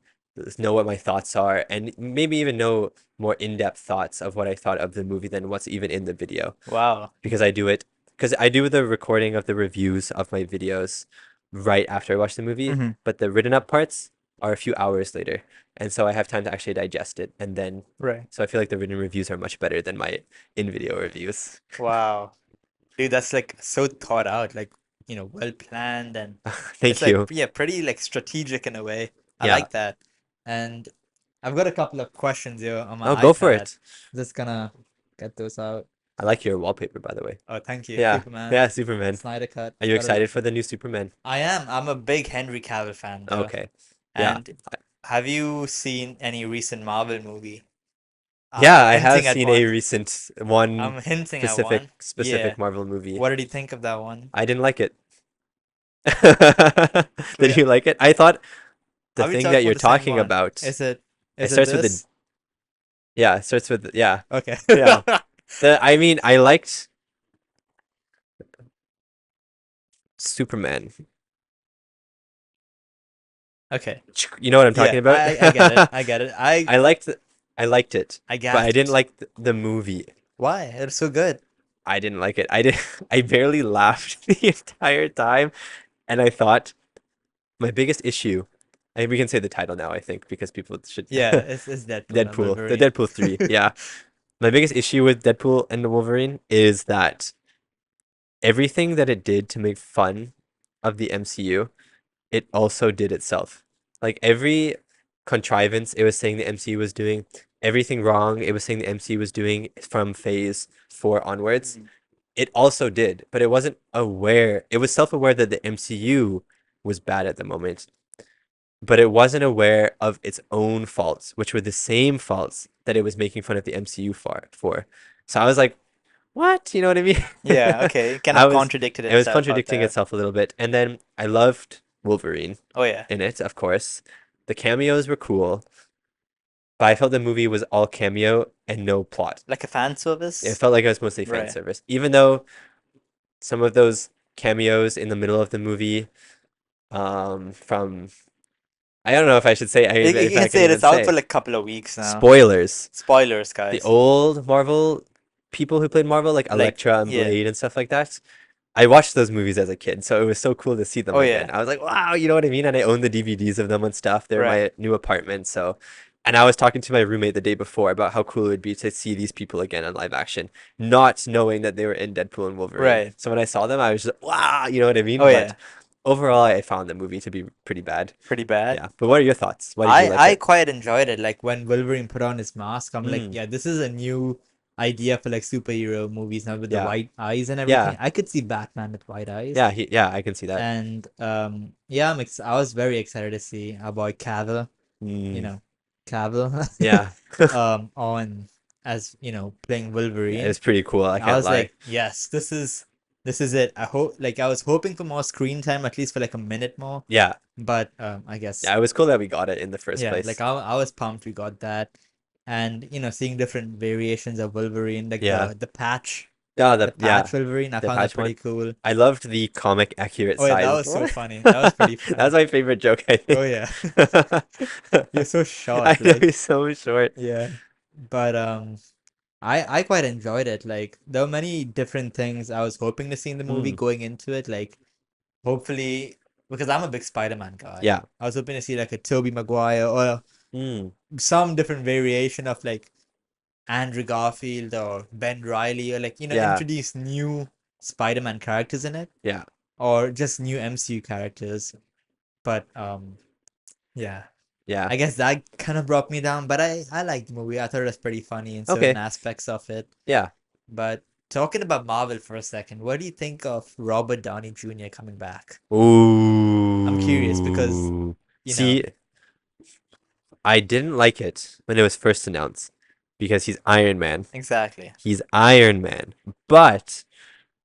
know what my thoughts are and maybe even know more in-depth thoughts of what I thought of the movie than what's even in the video Wow. because I do the recording of the reviews of my videos right after I watch the movie, Hmm. but the written up parts are a few hours later. And so I have time to actually digest it. And then, Right. so I feel like the written reviews are much better than my in video reviews. Wow. Dude, that's like so thought out, like, well planned and it's Thank like, you. yeah, pretty like strategic in a way. I Yeah. like that. And I've got a couple of questions here on Oh, my go for iPad. it. Just gonna get those out. I like your wallpaper, by the way. Oh, thank you. Yeah. Superman, Yeah, Superman. Snyder Cut. Are you Gotta excited for the new Superman? I am. I'm a big Henry Cavill fan though. Okay. Yeah. And have you seen any recent Marvel movie? Yeah, I'm I have hinting at seen a one. recent one I'm hinting at specific one. Yeah. specific Marvel movie. What did you think of that one? I didn't like it. Did Wait, you like it? I thought the are we thing talking that about you're the same talking one? about, it Is it starts with the this? yeah, it starts with yeah, Okay. yeah. I mean, I liked Superman. Okay. You know what I'm talking Yeah, about? I get it. I get it. I liked I liked it, I but I didn't gasped. like the movie. Why? It's so good. I didn't like it. I did I barely laughed the entire time, and I thought my biggest issue, and we can say the title now, I think, because people should Yeah, it's Deadpool and Deadpool, the Wolverine. Deadpool 3. Yeah. My biggest issue with Deadpool and the Wolverine is that everything that it did to make fun of the MCU, it also did itself. Like every contrivance it was saying the MCU was doing, everything wrong it was saying the MCU was doing from phase 4 onwards, Mhm. it also did, but it wasn't aware. It was self-aware that the MCU was bad at the moment, but it wasn't aware of its own faults, which were the same faults that it was making fun of the MCU for. So I was like, what? You know what I mean? Yeah, okay. Kind I of was, contradicted it was itself out contradicting there. itself a little bit. And then I loved Wolverine Oh yeah. in it, of course. The cameos were cool, but I felt the movie was all cameo and no plot. Like a fan It service? felt like it was mostly fan Right. service, even though some of those cameos in the middle of the movie, from I don't know if I should say, You if I can can say even it's out for say like a couple of weeks now. spoilers. Spoilers, The guys. old Marvel people who played Marvel, like Like, Elektra and yeah. Blade and stuff like that. I watched those movies as a kid, so it was so cool to see them Oh again. yeah. I was like, wow, you know what I mean? And I own the DVDs of them and stuff. They're in Right. my new apartment, so. And I was talking to my roommate the day before about how cool it would be to see these people again in live action, not knowing that they were in Deadpool and Wolverine. Right. So when I saw them, I was just, wow, you know what I Oh mean? But yeah. overall, I found the movie to be pretty bad. Pretty bad. Yeah. But what are your thoughts? Why did you like I it? quite enjoyed it. Like when Wolverine put on his mask, I'm like, Mm, yeah, this is a new idea for like superhero movies now with the yeah. white eyes and everything. Yeah. I could see Batman with white eyes. Yeah. Yeah, I can see that. And yeah, I was very excited to see our boy Cavill, you Mm, know, Cavill yeah. on as, playing Yeah, Wolverine. it's pretty cool. I I can't was lie. like, yes, this is it. I was hoping for more screen time, at least for like a minute more, Yeah. but I guess Yeah, it was cool that we got it in the first yeah, like place. I was pumped we got that. And seeing different variations of Wolverine, like Yeah. Oh, the yeah, patch Wolverine, I the found that patch pretty one. cool. I loved the comic accurate Oh yeah, that size. was so funny. That was pretty That's funny. my favorite joke, I Oh think. yeah. You're so I short, know like he's so short. yeah. But I quite enjoyed it. Like there were many different things I was hoping to see in the movie Mm, going into it. Like hopefully, because I'm a big Spider-Man guy. yeah. I was hoping to see like a Tobey Maguire or Mm, some different variation of like Andrew Garfield or Ben Riley, or like yeah. introduce new Spider-Man characters in it, Yeah. or just new MCU characters. But yeah, Yeah. I guess that kind of brought me down. But I liked the movie. I thought it was pretty funny in certain Okay. aspects of it. Yeah. But talking about Marvel for a second, what do you think of Robert Downey Jr. coming back? I'm curious because Ooh. you know See, I didn't like it when it was first announced because he's Iron Man. exactly. He's Iron Man. But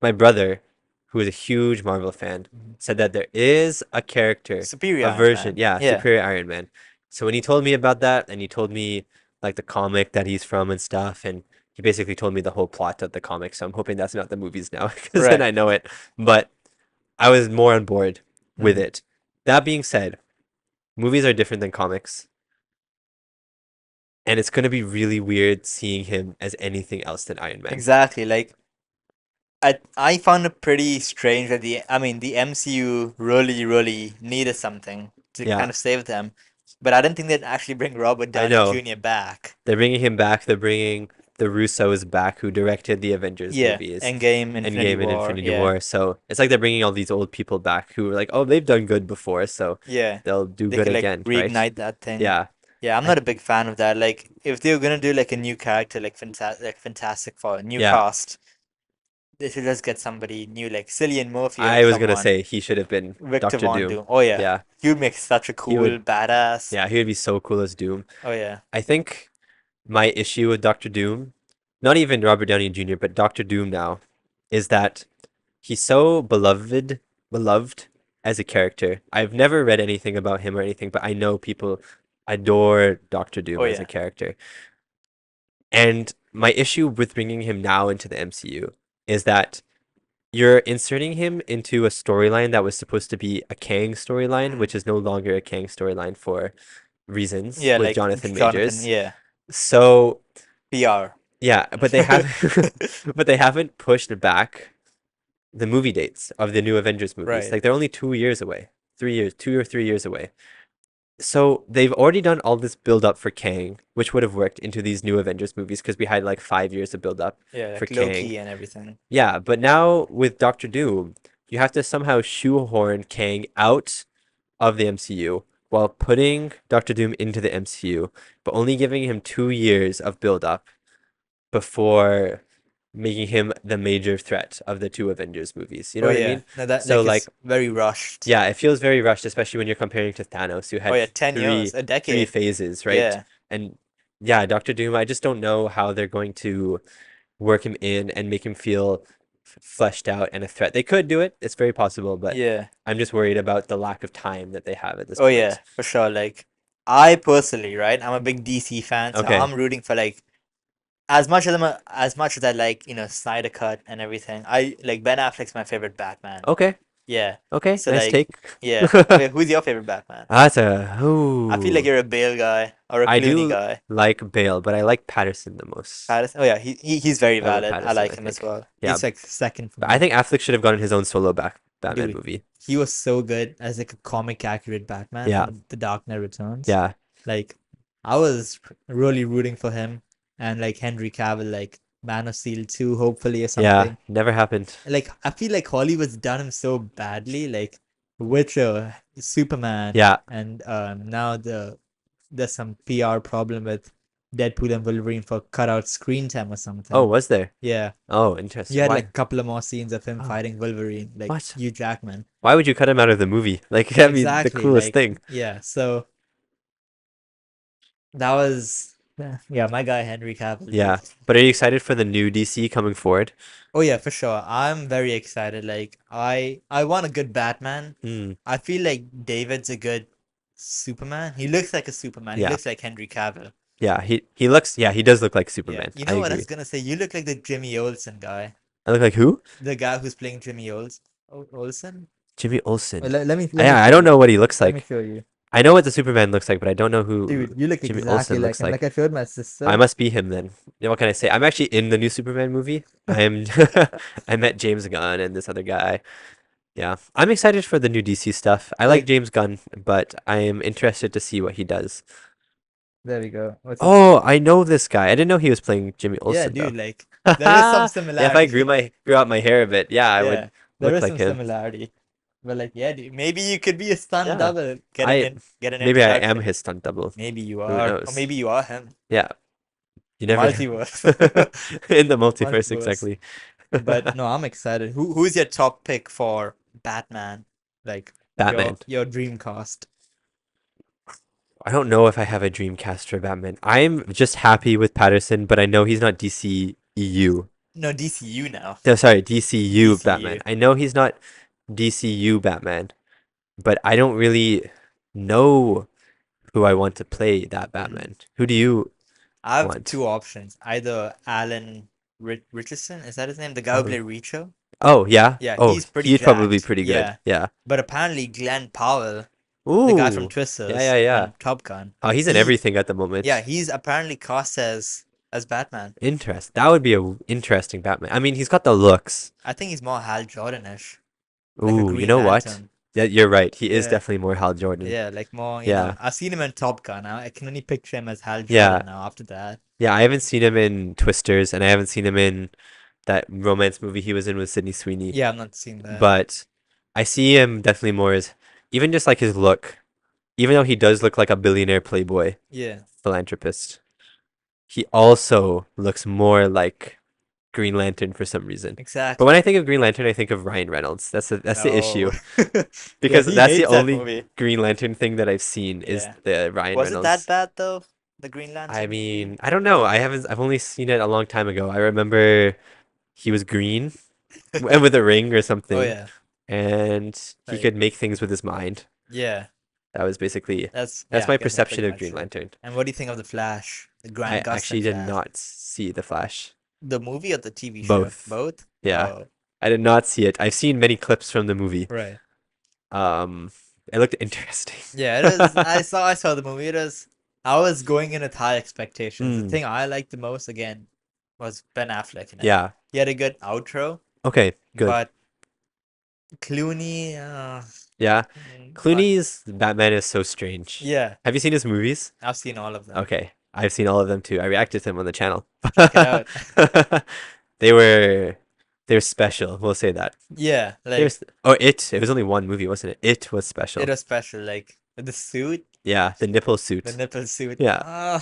my brother, who is a huge Marvel fan, Mhm. said that there is a character, Superior a Iron version, Man. yeah, Yeah, Superior Iron Man. So when he told me about that, and he told me like the comic that he's from and stuff, and he basically told me the whole plot of the comic. So I'm hoping that's not the movies now, because then right. I know it. But I was more on board with Mhm. it. That being said, movies are different than comics, and it's gonna be really weird seeing him as anything else than Iron Man. Exactly. Like I found it pretty strange that the MCU really needed something to kind Yeah, of save them, but I didn't think they'd actually bring Robert I Downey know. Jr. back. They're bringing him back. They're bringing the Russos back, who directed the Avengers Yeah, movies, Endgame, Infinity Endgame and War. Infinity Yeah, War. So it's like they're bringing all these old people back who are like, oh, they've done good before, so yeah, they'll do they good could like again, right? reignite that thing. Yeah. Yeah, I'm I not a big fan of that. Like, if they were gonna do like a new character, like Fantastic Four, a new yeah. cast, they should just get somebody new, like Cillian Murphy or I like was gonna someone. say he should have been Victor Doctor Von Doom. Doom. Oh yeah, Yeah. he would make such a He would cool badass. yeah, he would be so cool as Doom. Oh yeah. I think my issue with Doctor Doom, not even Robert Downey Jr., but Doctor Doom now, is that he's so beloved as a character. I've never read anything about him or anything, but I know people adore Doctor Oh Doom as a yeah. character. And my issue with bringing him now into the MCU is that you're inserting him into a storyline that was supposed to be a Kang storyline, Mm. which is no longer a Kang storyline for reasons Yeah, with like Jonathan Jonathan. Majors. Yeah, So PR. yeah, but they haven't but they haven't pushed back the movie dates of the new Avengers movies. Right. Like they're only 2 years away. 3 years, 2 or 3 years away. So they've already done all this build up for Kang, which would have worked into these new Avengers movies because we had like 5 years of build up Yeah, for like Kang. Loki and everything. Yeah, but now with Doctor Doom, you have to somehow shoehorn Kang out of the MCU while putting Doctor Doom into the MCU, but only giving him 2 years of build up before making him the major threat of the two Avengers movies. You know Oh what I yeah. mean? No, that So like like is very rushed. yeah, it feels very rushed, especially when you're comparing to Thanos, who Oh had yeah, 10 years, a three decade. phases, right? Yeah. And yeah, Doctor Doom, I just don't know how they're going to work him in and make him feel fleshed out and a threat. They could do it, it's very possible, but Yeah. I'm just worried about the lack of time that they have at this Oh yeah, point. for sure. Like I personally, right? I'm a big DC fan, so Okay. I'm rooting for like as much as I like, Snyder Cut and everything. I like Ben Affleck's my favorite Batman. Okay. Yeah. Okay. So Nice like, take. yeah. Wait, who's your favorite Batman? That's a I feel like ooh. you're a Bale guy or a I Clooney do guy. like Bale, but I like Patterson the most. Patterson. Oh yeah, he's very I love valid. I Patterson, like I him as think. well. Yeah, He's like second for but I me. think Affleck should have gotten his own solo Batman Dude, movie. he was so good as like a comic accurate Batman Yeah, in The Dark Knight Returns. yeah, Like I was really rooting for him and like Henry Cavill, like Man of Steel 2, hopefully or yeah. something. Never happened. Like I feel like Hollywood's done him so badly, like Witcher, Superman, Yeah. and now there's some PR problem with Deadpool and Wolverine for cut out screen time or Oh, something. was there? Yeah. Oh, You interesting. had like Why? a couple of more scenes of him Oh, fighting Wolverine, like what? Hugh Jackman. Why would you cut him out of the movie? Like that'd be the Exactly. coolest Like, thing. yeah. So that was, yeah, my guy Henry Cavill, dude. Yeah. But are you excited for the new DC coming forward? Oh yeah, for sure. I'm very excited. Like I want a good Batman. Hmm. I feel like David's a good Superman. He looks like a Superman. He Yeah. looks like Henry Cavill. Yeah. He looks. Yeah. He does look like Yeah. Superman. You I know what I was agree. gonna say? You look like the Jimmy Olsen guy. I look like who? The guy who's playing Jimmy Olsen? Jimmy Olsen. Let me Yeah. I show don't you. know what he looks Let me like. show you. I know what the Superman looks like, but I don't know who Dude, you look Jimmy exactly Olsen like looks him. Like like. I showed my I sister. must be him then. Yeah, what can I say? I'm actually in the new Superman movie. I'm I met James Gunn and this other guy. Yeah. I'm excited for the new DC stuff. I like Like James Gunn, but I am interested to see what he does. there we go. What's his Oh, I know this guy. I didn't know he was playing Jimmy Yeah, Olsen though. dude, like there is some If I similarity. grew out my hair a bit, yeah, I Yeah, would there look is like some him. similarity. But like, yeah, dude, maybe you could be a stunt Yeah. double. I Get an maybe I am introduction. his stunt double. Maybe you Who are, or knows? maybe you are him. Yeah, you never know. Multiverse. In the multiverse, Multiverse. exactly. But no, I'm excited. Who's your top pick for Batman? Like Batman. your dream cast. I don't know if I have a dream cast for Batman. I'm just happy with Patterson, but I know he's not DC EU. No, DCU now. No, sorry, DCU Batman. DCU. I know he's not DCU Batman, but I don't really know who I want to play that Mm. Batman. Who do you I have want? two options. Either Alan Richardson, is that his name? The guy who Oh, played Richo? oh yeah. Yeah, Oh, he's pretty he'd probably be jacked. pretty good. Yeah. Yeah. But apparently Glenn Powell, the guy from Ooh. Yeah, Twisters yeah, yeah. and Top Gun, Oh, he's in he everything at the yeah, moment. he's apparently cast as Batman. Interest. That would be a interesting Batman. I mean, he's got the looks. I think he's more Hal Jordan-ish, like a Ooh, you Green know what? Lantern. Yeah, you're right. He is Yeah. definitely more Hal Jordan. Yeah, like more, Yeah. I've seen him in Top Gun. I can only picture him as Hal Yeah. Jordan now after that. Yeah, I haven't seen him in Twisters and I haven't seen him in that romance movie he was in with Sydney Sweeney. Yeah, I've not seen that. But I see him definitely more as even just like his look, even though he does look like a billionaire playboy Yeah, philanthropist, he also looks more like Green Lantern for some reason. But when exactly. I think of Green Lantern, I think of Ryan Reynolds. That's the No. issue Yeah, because he that's the hates that only movie. Green Lantern thing that I've seen is Yeah. the Ryan Was it that Reynolds. bad though? The Green I Lantern movie? mean, I don't know. I've only seen it a long time ago. I remember he was green and with a ring or Oh something, yeah. and he Like could make things with his mind. yeah. That was basically Yeah, that's I my guess that's pretty perception of much Green true. Lantern. And what do you think of the Flash? The I Grant actually Gustin did Flash? not see The Flash. The movie or the TV show? Both. Both? Yeah, Oh, I did not see it. I've seen many clips from the movie. right. Um, it looked interesting. Yeah, it is. I saw the movie. I was going in with high expectations. The Mm, thing I liked the most, again, was Ben Affleck in it. Yeah. He had a good outro, Okay, good. but Clooney, Yeah. not Clooney's Batman is so strange. yeah. Have you seen his movies? I've seen all of them. Okay. I've seen all of them too. I reacted to them on the channel. Check it out. They were they were special. We'll say that. Yeah, like There's oh it was only one movie, wasn't it? It was it special. was special. Like the suit, Yeah, the nipple the suit. nipple suit. Yeah.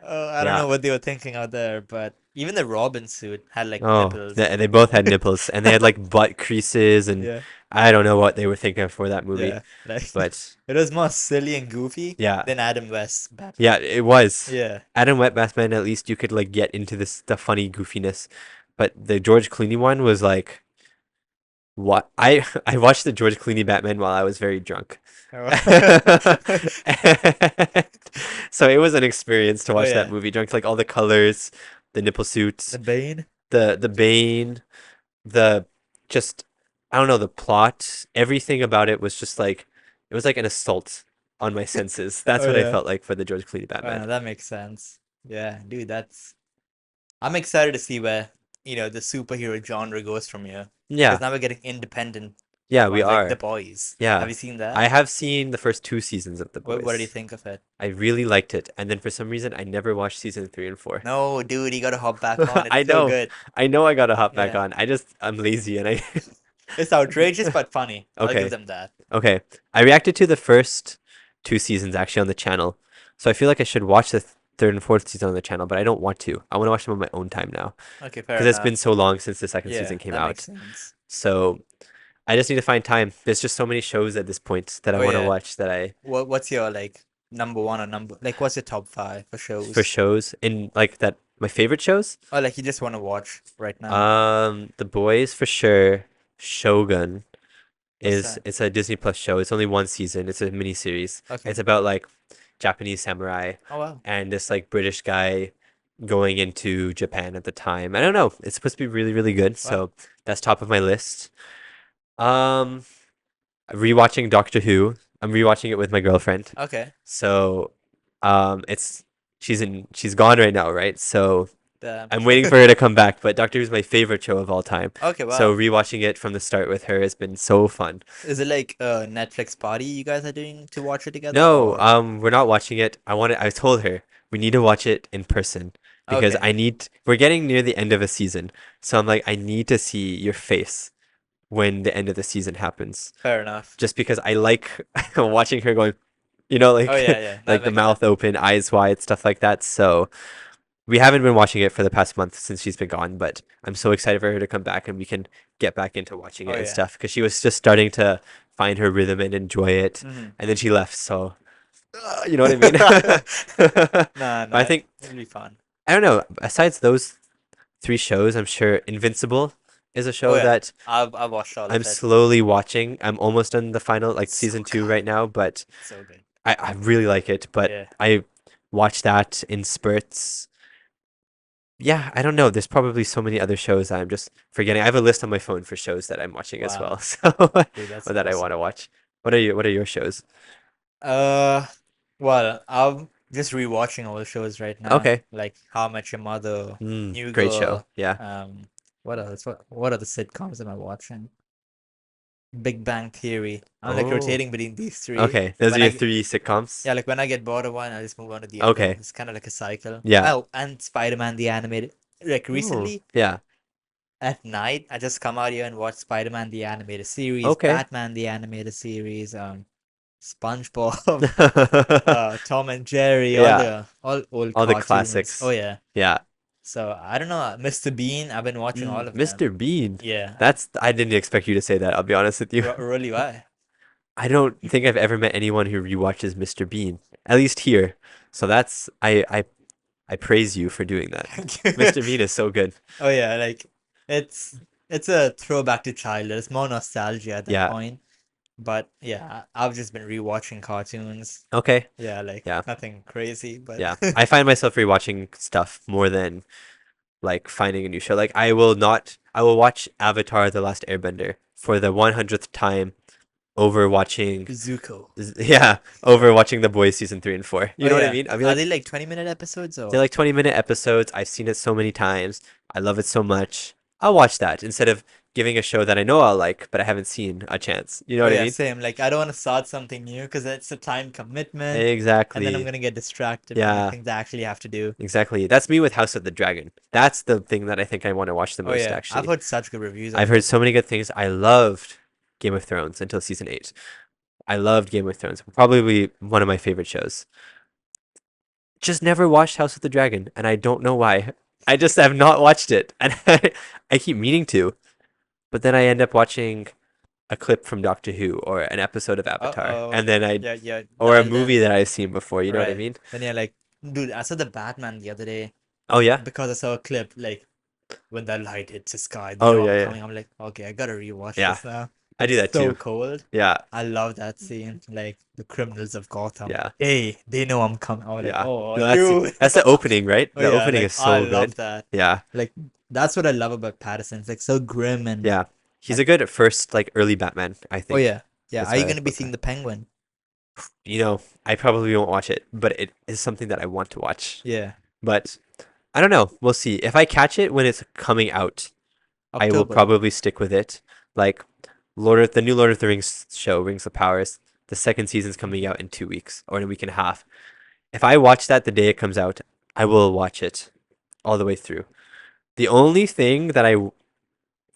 I don't Yeah. know what they were thinking out there, but even the Robin suit had like Oh, nipples. they both had nipples and they had like butt creases and Yeah, I don't know what they were thinking for that movie. yeah. Like But it was more silly and goofy yeah. than Adam West's Yeah, Batman. it was. Yeah. Adam Wet Batman, at least you could like get into this the funny goofiness. But the George Clooney one was like what I watched the George Clooney Batman while I was very drunk. So it was an experience to Oh watch that yeah, movie drunk, like all the colors, the nipple the suits, Bane. the Bane, the just I don't know, the plot, everything about it was just like it was like an assault on my senses. That's Oh what I yeah. felt like for the George Clooney Batman. That makes sense. Yeah, dude, that's. I'm excited to see where the superhero genre goes from here, because Yeah, now we're getting independent yeah, we ones like The are. Boys. Have Yeah. you seen that? I have seen the first two seasons of The What did you Boys. think of it? I really liked it, and then for some reason I never watched season 3 and 4. No, dude, you gotta hop back on. I It's so know, good. I know I gotta hop back Yeah, on. I'm lazy and I it's outrageous but funny. I'll give okay. them that. Okay. I reacted to the first two seasons actually on the channel. So I feel like I should watch the third and fourth season on the channel, but I don't want to. I want to watch them on my own time now Okay, fair because it's enough. been so long since the second Yeah, season came that makes out. sense. So I just need to find time. There's just so many shows at this point that I Oh want to yeah. watch that I What's your like number one or what's your top five for for shows? shows in like that my favorite shows. Or like you just want to watch right now? The Boys for sure. Shogun What's is that? it's a Disney Plus show. It's only one season. It's a mini series. It's Okay. about like Japanese samurai Oh wow. and this like British guy going into Japan at the time. I don't know. It's supposed to be really, really good. Wow. So that's top of my list. Um, rewatching Doctor Who. I'm rewatching it with my girlfriend. Okay. So, it's she's gone right now, right? So Damn. I'm waiting for her to come back. But Doctor Who's my favorite show of all time. Okay, So wow. rewatching it from the start with her has been so fun. Is it like a Netflix party you guys are doing to watch it together No, or we're not watching it. I told her we need to watch it in person because okay, we're getting near the end of a season. So I'm like, I need to see your face when the end of the season happens. fair enough. Just because I like watching her going, Oh like yeah, yeah, that like the makes sense. mouth open, eyes wide, stuff like that. So we haven't been watching it for the past month since she's been gone, but I'm so excited for her to come back and we can get back into watching Oh it and yeah. stuff because she was just starting to find her rhythm and enjoy it, Mm-hmm. and then she left. So you know what I mean? Nah, But I nah, think it'll be fun. I don't know. Besides those three shows, I'm sure Invincible is a Oh show yeah, that I've watched all I'm of it. slowly watching. I'm almost on the final, like So season 2 good, right now, but so good. I really like it. But Yeah. I watch that in spurts. Yeah, I don't know. There's probably so many other shows that I'm just forgetting. I have a list on my phone for shows that I'm watching as well, Wow, so dude, that's or that I want awesome. to watch. What are your shows? Uh, well, I'm just rewatching all the shows right now, Okay. like How I Met Your Mother, New Great show. Girl. Yeah. What else? What other sitcoms am I watching? Big Bang Theory. I'm like Oh. rotating between these three. Okay. Those are When your I three sitcoms. Yeah, like when I get bored of one, I just move on to the other. Okay. It's kind of like a cycle. Yeah. Oh, and Spider-Man the animated. Like Oh. recently Yeah. at night, I just come out here and watch Spider-Man the animated series, Okay. Batman the animated series, SpongeBob, Tom and Jerry, Yeah. all old All the cartoons. Oh classics. yeah. Yeah. So I don't know, Mr. Bean. I've been watching all of them. Mr. Bean. Yeah, I didn't expect you to say that. I'll be honest with you. really why? I don't think I've ever met anyone who rewatches Mr. Bean, at least here. So that's I praise you for doing that. Mr. Bean is so good. Oh yeah, like it's it's a throwback to childhood. It's more nostalgia at that Yeah. point. But yeah, I've just been rewatching cartoons. Okay. Yeah, like Yeah. nothing crazy, but Yeah. I find myself rewatching stuff more than like finding a new show. I will watch Avatar: The Last Airbender for the 100th time over watching Zuko. yeah, over watching The Boys season 3 and 4. You Oh know what I yeah. mean? I mean Are like they like 20-minute episodes they're or? like 20-minute episodes. I've seen it so many times. I love it so much. I'll watch that instead of giving a show that I know I'll like, but I haven't seen a chance. You know Oh what I yeah, mean? same. Like I don't want to start something new because it's a time commitment, and then I'm Exactly. gonna get distracted from like Yeah, things I actually have to do. exactly. That's me with House of the Dragon. That's the thing that I think I want to watch the Oh most, yeah, I've actually. heard such good reviews I've of heard it. so many good things. I loved Game of Thrones until season 8. I loved Game of Thrones. Probably one of my favorite shows. Just never watched House of the Dragon, and I don't know why. I just have not watched it, and I keep meaning to, but then I end up watching a clip from Doctor Who or an episode of Avatar, Uh-oh. and then I Yeah, yeah, or a dialed movie in. that I've seen before. You know what I Right. mean? Then you're like, dude, I saw the Batman the other day Oh yeah. because I saw a clip like when that light hits the sky, they Oh know yeah, I'm yeah, coming. I'm like, okay, I gotta rewatch yeah. this now. I do It's that so too. cold. Yeah, I love that scene. Like the criminals of Gotham. yeah, Hey, they know I'm coming. I was like, yeah. oh, No, dude. that's the opening, right? Oh The yeah, opening like is I so love good. that. Yeah, Like that's what I love about Patterson. It's like so grim and yeah. He's like a good first, like early Batman. I oh think yeah. Yeah. that's Are you what I gonna be look seeing at. the Penguin? You know, I probably won't watch it, but it is something that I want to watch. Yeah. But I don't know. We'll see. If I catch it when it's coming out, I will October. probably stick with it. Like the new Lord of the Rings show, Rings of Powers. The second season's coming Mhm. out in 2 weeks or in a week and a half. If I watch that the day it comes out, I will watch it all the way through. The only thing that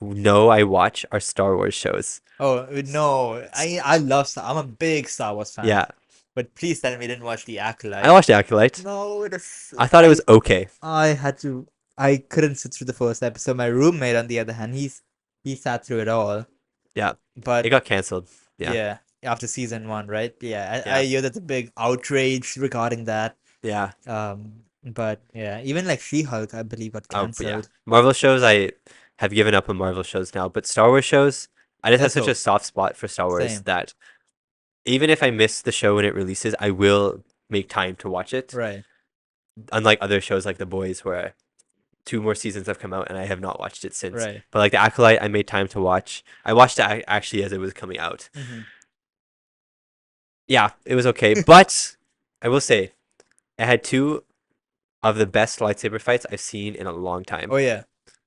know I watch are Star Wars shows. Oh no. I love I'm a big Star Wars fan. Yeah, But please tell me you didn't watch The I Acolyte. watched Acolyte. No, it is I thought it was okay. I had to I couldn't sit through the first episode. My roommate on the other hand, he sat through it all. Yeah, it But got canceled. Yeah, yeah, after season one, right? Yeah, I yeah, hear that's a big outrage regarding that. yeah. But yeah, even like She-Hulk, I believe, got Oh, but yeah. cancelled. Marvel shows, I have given up on Marvel shows now, but Star Wars shows, I just have Let's such a go. soft spot for Star Wars Same. that even if I miss the show when it releases, I will make time to watch it. Right. Unlike other shows like The Boys, where two more seasons have come out and I have not watched it since. Right. But like The Acolyte, I made time to watch. I watched it actually as it was coming out. Hmm. Yeah, it was okay, but I will say it had two of the best lightsaber fights I've seen in a long time. Oh yeah.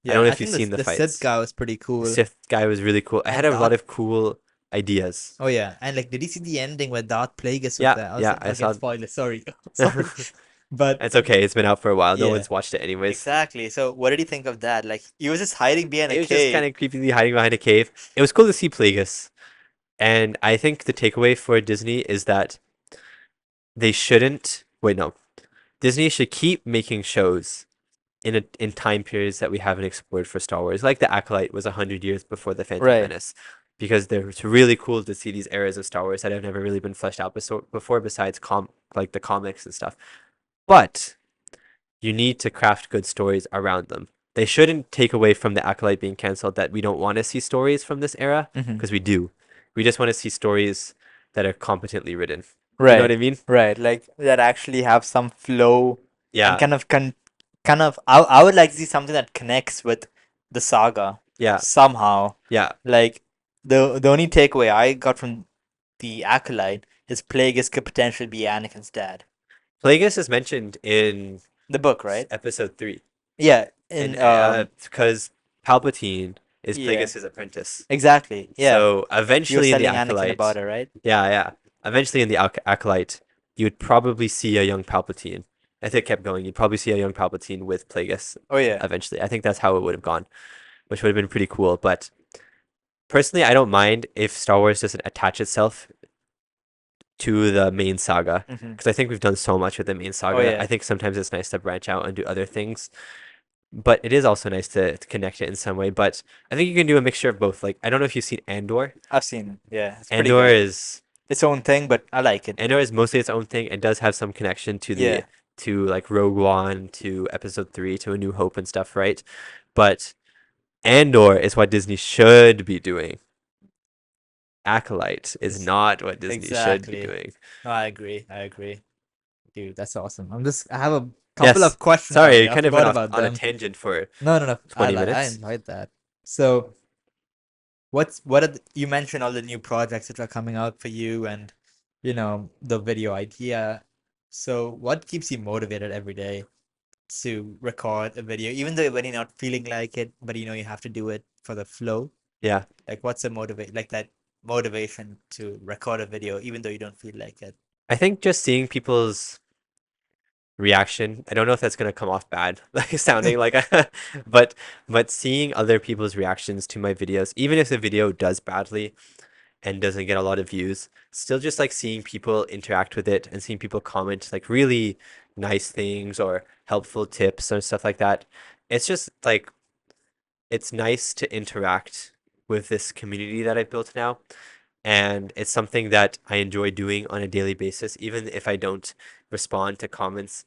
I Yeah, don't know I if you've think seen the the Sith fights. guy was pretty The cool. Sith guy was really cool. I had And a lot Darth of cool ideas. Oh yeah, and like did you see the ending where Darth Plagueis was Yeah, there? I was yeah, like, I again, saw. spoiler, sorry. Sorry. But It's okay. It's been out for a while. No yeah, one's watched it anyways. exactly. So what did you think of that? Like he was just hiding behind a It was just kind cave. of creepily hiding behind a cave. It was cool to see Plagueis. And I think the takeaway for Disney is that they shouldn't. Wait, no. Disney should keep making shows in time periods that we haven't explored for Star Wars. Like the Acolyte was 100 years before the Phantom Right. Menace, because it's really cool to see these eras of Star Wars that have never really been fleshed out before, besides like the comics and stuff. But you need to craft good stories around them. They shouldn't take away from the Acolyte being canceled that we don't want to see stories from this era, Hmm. because we do. We just want to see stories that are competently written. You know what Right. I mean? Right. Like that actually have some flow and Yeah, kind of I would like to see something that connects with the saga yeah, somehow. yeah. Like the only takeaway I got from the Acolyte is Plagueis could potentially be Anakin's dad. Plagueis is mentioned in The book, right? episode 3. Yeah, And in because Palpatine is yeah, Plagueis' apprentice. exactly. Yeah. So He was eventually in the telling Anakin about Acolyte, it, right? yeah, yeah. Eventually in the Acolyte, you'd probably see a young Palpatine. If it kept going, you'd probably see a young Palpatine with Plagueis Oh yeah. eventually. I think that's how it would have gone, which would have been pretty cool. But personally, I don't mind if Star Wars doesn't attach itself to the main saga, Hmm. because I think we've done so much with the main Oh saga. I yeah. think sometimes it's nice to branch out and do other things, but it is also nice to connect it in some way. But I think you can do a mixture of both. Like I don't know if you've seen Andor. I've seen it. Yeah, it's pretty Andor good. is Its own thing, but I like it. Andor is mostly its own thing and does have some connection to the Yeah. to like Rogue One, to Episode 3, to A New Hope and stuff, right? But Andor is what Disney should be doing. Acolyte is It's not what Disney should be exactly. doing. No, I agree. I agree. Dude, that's awesome. I have a couple Yes. of questions for Sorry, you. you I kind of went forgot off about on a them. tangent for No, no, no. 20 I minutes. enjoyed that. So, what are you mentioned all the new projects that are coming out for you and the video idea. So what keeps you motivated every day to record a video, even though when you're not feeling like it, but you have to do it for the flow? Yeah. Like what's the that motivation to record a video even though you don't feel like it? I think just seeing people's reaction. I don't know if that's gonna come off bad, like sounding like but seeing other people's reactions to my videos, even if the video does badly and doesn't get a lot of views, still just like seeing people interact with it and seeing people comment like really nice things or helpful tips or stuff like that. It's just like it's nice to interact with this community that I've built now. And it's something that I enjoy doing on a daily basis, even if I don't respond to comments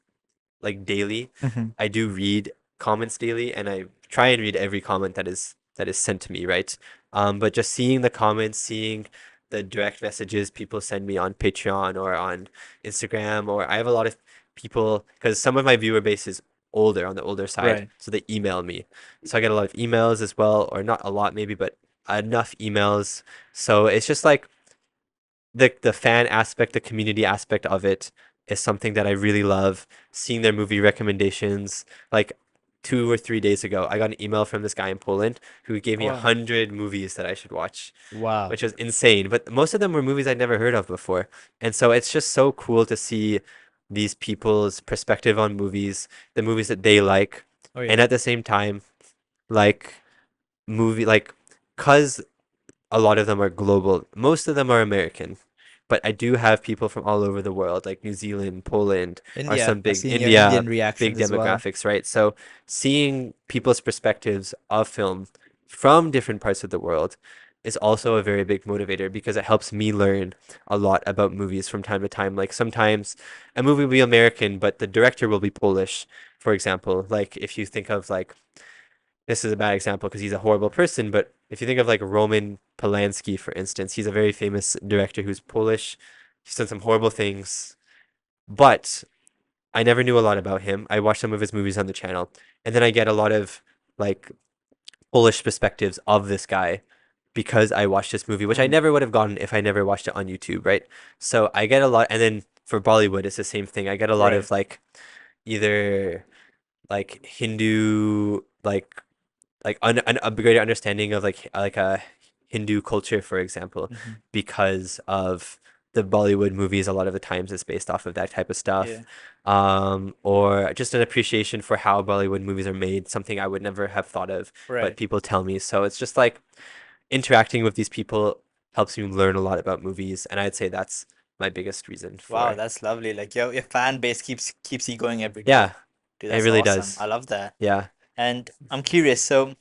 like daily. Hmm. I do read comments daily, and I try and read every comment that is sent to me, right? But just seeing the comments, seeing the direct messages people send me on Patreon or on Instagram, or I have a lot of people because some of my viewer base is older on the older side, Right. so they email me. So I get a lot of emails as well, or not a lot maybe, but enough emails. So it's just like the fan aspect, the community aspect of it is something that I really love. Seeing their movie recommendations, like 2 or 3 days ago, I got an email from this guy in Poland who gave me a Wow. hundred movies that I should watch, Wow. which was insane. But most of them were movies I'd never heard of before, and so it's just so cool to see these people's perspective on movies, the movies that they like, Oh and yeah. at the same time, like movie like, cause a lot of them are global. Most of them are American, but I do have people from all over the world, like New Zealand, Poland, are India. some I've big seen your India, Indian big reactions as well. demographics, right? So seeing people's perspectives of film from different parts of the world is also a very big motivator because it helps me learn a lot about movies from time to time. Like sometimes a movie will be American, but the director will be Polish, for example. Like if you think of like this is a bad example because he's a horrible person, but if you think of like Roman Polanski, for instance, he's a very famous director who's Polish. He's done some horrible things, but I never knew a lot about him. I watched some of his movies on the channel, and then I get a lot of like Polish perspectives of this guy because I watched this movie, which I Mm. never would have gotten if I never watched it on YouTube, right? So I get a lot, and then for Bollywood, it's the same thing. I get a lot Right. of like either like Hindu a greater understanding of like a Hindu culture, for example, Hmm. because of the Bollywood movies. A lot of the times it's based off of that type of stuff, Yeah. or just an appreciation for how Bollywood movies are made. Something I would never have thought of, but Right. people tell me. So it's just like interacting with these people helps me learn a lot about movies, and I'd say that's my biggest reason Wow, for. that's lovely. Like your fan base keeps you going every day. Yeah, Dude, it that's really awesome. I does. love that. Yeah. And I'm curious, so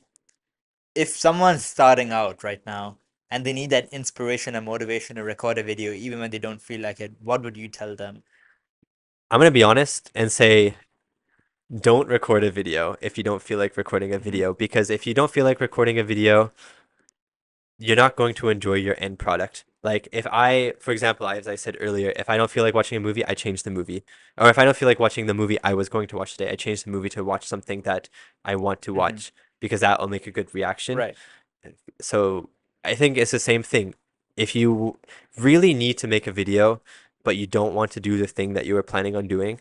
if someone's starting out right now and they need that inspiration and motivation to record a video even when they don't feel like it, what would you tell them? I'm gonna be honest and say don't record a video if you don't feel like recording a Hmm. video, because if you don't feel like recording a video, you're not going to enjoy your end product. Like if I, for example, as I said earlier, if I don't feel like watching a movie, I change the movie. Or if I don't feel like watching the movie I was going to watch today, I change the movie to watch something that I want to Hmm. watch because that will make a good reaction. Right. So I think it's the same thing. If you really need to make a video, but you don't want to do the thing that you were planning on doing,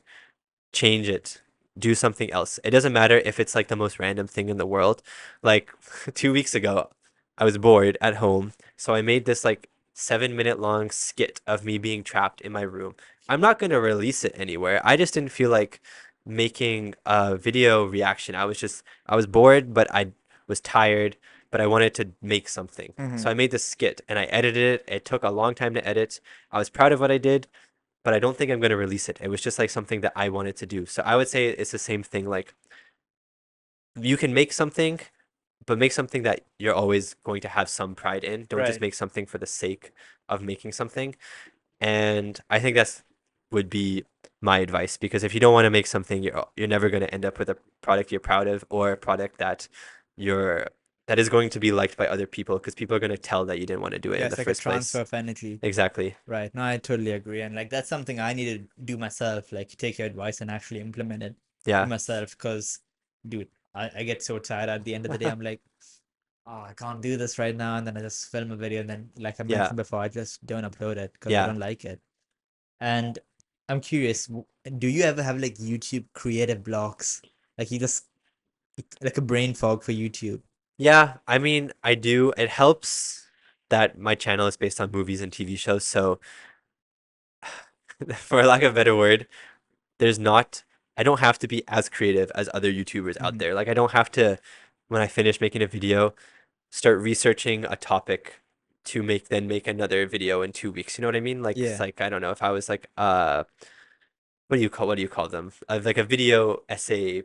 change it. Do something else. It doesn't matter if it's like the most random thing in the world. Like 2 weeks ago, I was bored at home, so I made this like 7 minute long skit of me being trapped in my room. I'm not gonna release it anywhere. I just didn't feel like making a video reaction. I was bored, but I was tired, but I wanted to make something. So Hmm. I made this skit and I edited it. It took a long time to edit. I was proud of what I did, but I don't think I'm going to release it. It was just like something that I wanted to do. So I would say it's the same thing. Like you can make something, but make something that you're always going to have some pride in. Don't just Right. make something for the sake of making something. And I think that's would be my advice, because if you don't want to make something, you're never going to end up with a product you're proud of, or a product you're that is going to be liked by other people, because people are going to tell that you didn't want to do it Yeah, in the it's like a first transfer place. of energy. Exactly. Right. No, I totally agree. And like that's something I need to do myself, like take your advice and actually implement it for Yeah. myself. Because, dude, I get so tired at the end of the day. I'm like, oh, I can't do this right now, and then I just film a video, and then like I Yeah, mentioned before, I just don't upload it because I yeah, don't like it. And I'm curious, do you ever have like YouTube creative blocks? Like you just like a brain fog for YouTube? yeah. I mean, I do. It helps that my channel is based on movies and TV shows, so for lack of a better word, there's not I don't have to be as creative as other YouTubers out Hmm. there. Like I don't have to when I finish making a video, start researching a topic to make another video in 2 weeks. You know what I mean? Like it's Yeah. like I don't know if I was like what do you call them? Like a video essay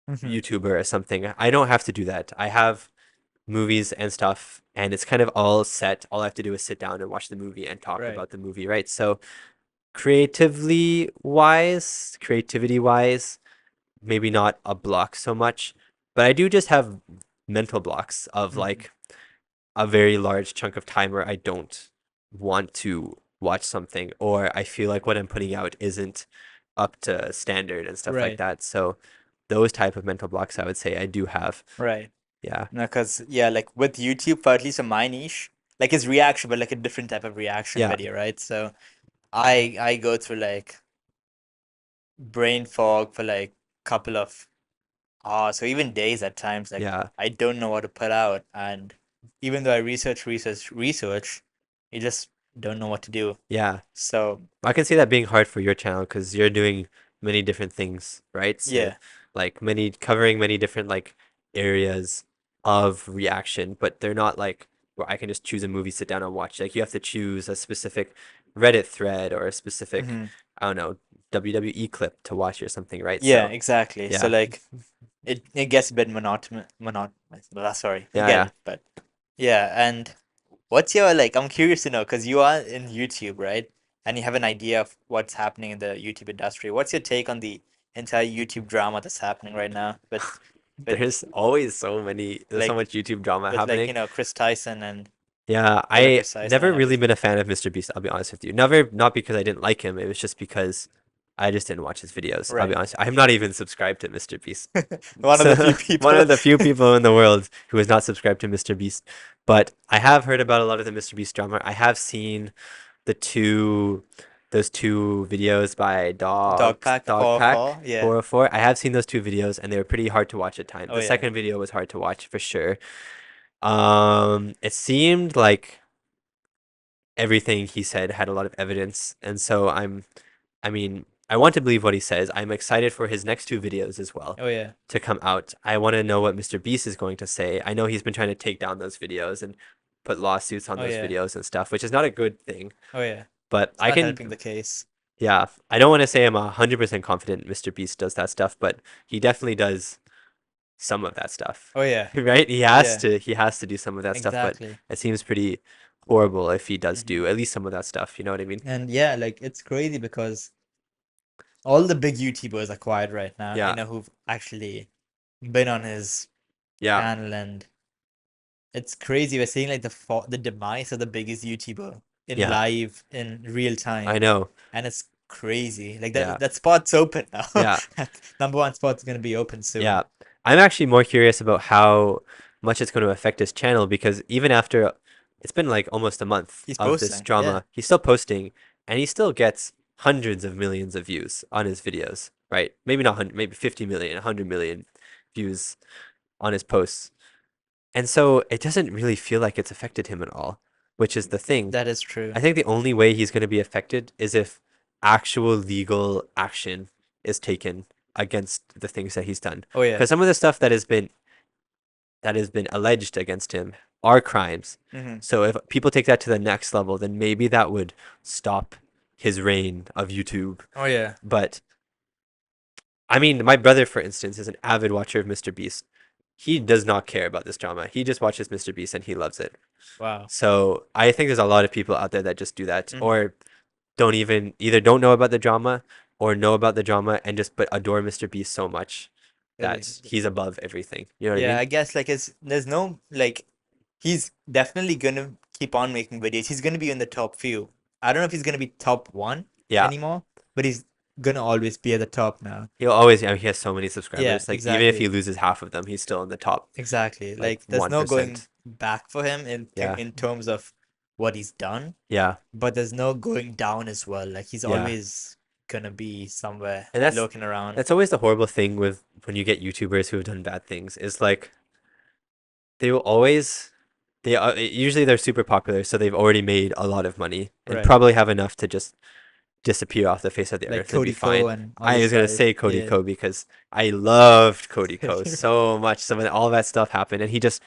Hmm. YouTuber or something. I don't have to do that. I have movies and stuff and it's kind of all set. All I have to do is sit down and watch the movie and talk Right. about the movie, right? So creativity wise, maybe not a block so much, but I do just have mental blocks of Hmm. like a very large chunk of time where I don't want to watch something or I feel like what I'm putting out isn't up to standard and stuff like Right. that. So those type of mental blocks I would say I do have. Right. Yeah. No, because yeah, like with YouTube, for at least in my niche, like it's reaction, but like a different type of reaction Yeah. video, right? So I go through like brain fog for like couple of hours or even days at times. Like Yeah. I don't know what to put out, and even though I research, you just don't know what to do. Yeah. So I can see that being hard for your channel because you're doing many different things, right? So yeah. like many covering many different like areas of reaction, but they're not like where I can just choose a movie, sit down and watch. Like you have to choose a specific Reddit thread or a specific, Hmm. I don't know, WWE clip to watch or something, right? Yeah, So exactly. So yeah, like it gets a bit sorry, you yeah, get yeah, it, but yeah. And what's your like? I'm curious to know because you are in YouTube, right? And you have an idea of what's happening in the YouTube industry. What's your take on the entire YouTube drama that's happening right now with there's so like much YouTube drama you happening. know Chris Tyson and Yeah, Taylor I Chris Tyson never and really been everything. a fan of Mr. Beast, I'll be honest with you. Never, not because I didn't like him, it was just because I just didn't watch his videos, I'll be Right. honest. I'm not even subscribed to Mr. Beast. One of the So, few one people. of the few people in the world who is not subscribed to Mr. Beast. But I have heard about a lot of the Mr. Beast drama. I have seen the two, those two videos by Dog Pack Dog Pack 404. Yeah. 404. I have seen those two videos and they were pretty hard to watch at times. Oh The yeah. second video was hard to watch for sure. It seemed like everything he said had a lot of evidence, and so I mean, I want to believe what he says. I'm excited for his next two videos as well Oh yeah. to come out. I want to know what Mr. Beast is going to say. I know he's been trying to take down those videos and put lawsuits on Oh those yeah. videos and stuff, which is not a good thing. Oh yeah. But It's I not can, helping the case. yeah, I don't want to say I'm 100% confident Mr. Beast does that stuff, but he definitely does some of that stuff. Oh yeah. Right? Yeah. He has to do some of that stuff, but Exactly. it seems pretty horrible if he does Hmm. do at least some of that stuff. You know what I mean? And yeah, like it's crazy because all the big YouTubers are quiet right now. You Yeah. know who've actually been on his Yeah. channel, and it's crazy. We're seeing like the demise of the biggest YouTuber in Yeah. live in real I time, know. and it's crazy. Like Yeah. that spot's open now. Yeah. Number one spot's gonna be open soon. Yeah. I'm actually more curious about how much it's going to affect his channel because even after it's been like almost a month He's of this posting. Yeah. drama, he's still posting and he still gets hundreds of millions of views on his videos, right? Maybe not 100, maybe 50 million, 100 million views on his posts. And so it doesn't really feel like it's affected him at all, which is the thing. That is true. I think the only way he's going to be affected is if actual legal action is taken against the things that he's done. Oh yeah. Because some of the stuff that has been alleged against him are crimes. Hmm. So if people take that to the next level, then maybe that would stop his reign of YouTube. Oh yeah. But I mean, my brother, for instance, is an avid watcher of Mr. Beast. He does not care about this drama. He just watches Mr. Beast and he loves it. Wow. So I think there's a lot of people out there that just do that Hmm. or don't even either don't know about the drama or know about the drama and just but adore Mr. Beast so much that he's above everything. You know what I Yeah, mean? I guess like it's there's no like he's definitely gonna keep on making videos. He's gonna be in the top few. I don't know if he's gonna be top one Yeah. anymore, but he's gonna always be at the top now. He'll always, I mean, he has so many Yeah, subscribers. Like even if he exactly. loses half of them, he's still in the top Exactly. like Like there's no going 1%. back for him Yeah. in terms of what he's done, Yeah. but there's no going down as well. Like he's Yeah. always gonna be somewhere And that's lurking around. that's always the horrible thing with when you get YouTubers who have done bad things is like they will always usually they're super popular, so they've already made a lot of money and Right. probably have enough to just disappear off the face of the Like earth and be Cody Ko fine. and all I these was gonna guys. say Cody Yeah. Ko because I loved Cody Ko so much. Some of all that stuff happened, and he just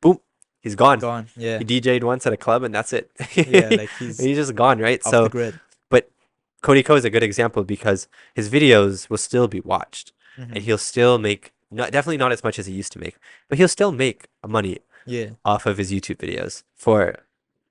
boom, he's gone. Gone. He Yeah. DJ'd once at a club, and that's it. Yeah, like he's He's just gone, right? off the So, grid. but Cody Ko is a good example because his videos will still be watched, and Hmm. he'll still make definitely not as much as he used to make, but he'll still make money Yeah. off of his YouTube videos for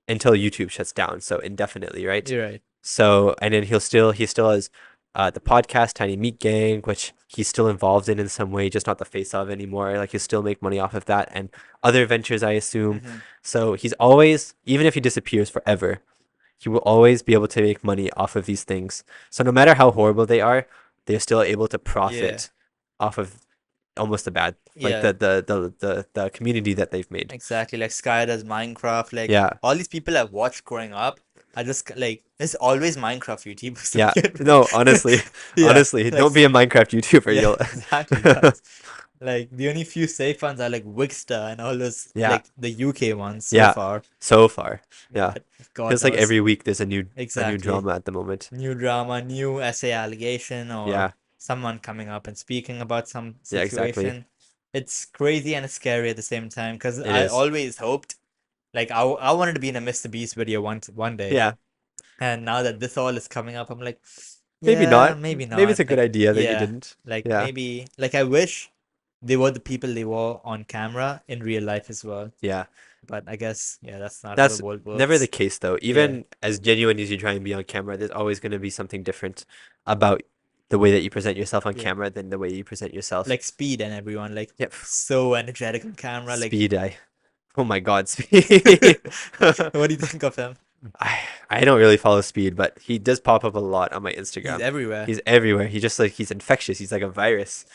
until YouTube shuts down, so indefinitely, right? You're right. So, and then he still has the podcast Tiny Meat Gang, which he's still involved in some way, just not the face of anymore. Like he'll still make money off of that and other ventures, I assume. Hmm. So he's always, even if he disappears forever, he will always be able to make money off of these things. So no matter how horrible they are, they're still able to Yeah. profit off of almost the bad, like Yeah. the community that they've made. Exactly. Like Sky does Minecraft. Like Yeah. all these people I've watched growing up, I just like it's always Minecraft YouTubers. Yeah. Like, No, honestly, yeah. honestly, Like don't be a Minecraft YouTuber. yeah, You'll exactly, guys. Like the only few safe ones are like Wixter and all those Yeah. like the UK ones so Yeah. far. So far. Yeah. But God Feels like knows. every week there's a new Exactly. drama at the moment. New drama, new essay allegation, or Yeah. someone coming up and speaking about some Yeah, exactly. situation. It's crazy and it's scary at the same time because It I is. always hoped, like, I wanted to be in a Mr. Beast video one day. Yeah. And now that this all is coming up, I'm like, Maybe yeah, not. maybe Maybe it's not. a good Like, idea that you yeah, didn't. like Yeah. maybe, like, I wish they were the people they were on camera in real life as well. Yeah. But I guess, yeah, that's not how the That's world never the works. case though. Yeah. Even as genuine as you try and be on camera, there's always going to be something different about the way that you present yourself on Yeah. camera than the way you present yourself. Like Speed and everyone, like, Yep. so energetic on camera. Like, Speed, oh my God, Speed. what do you think of him? I don't really follow Speed, but he does pop up a lot on my He's Instagram. everywhere. He's everywhere. He just like he's infectious. He's like a virus.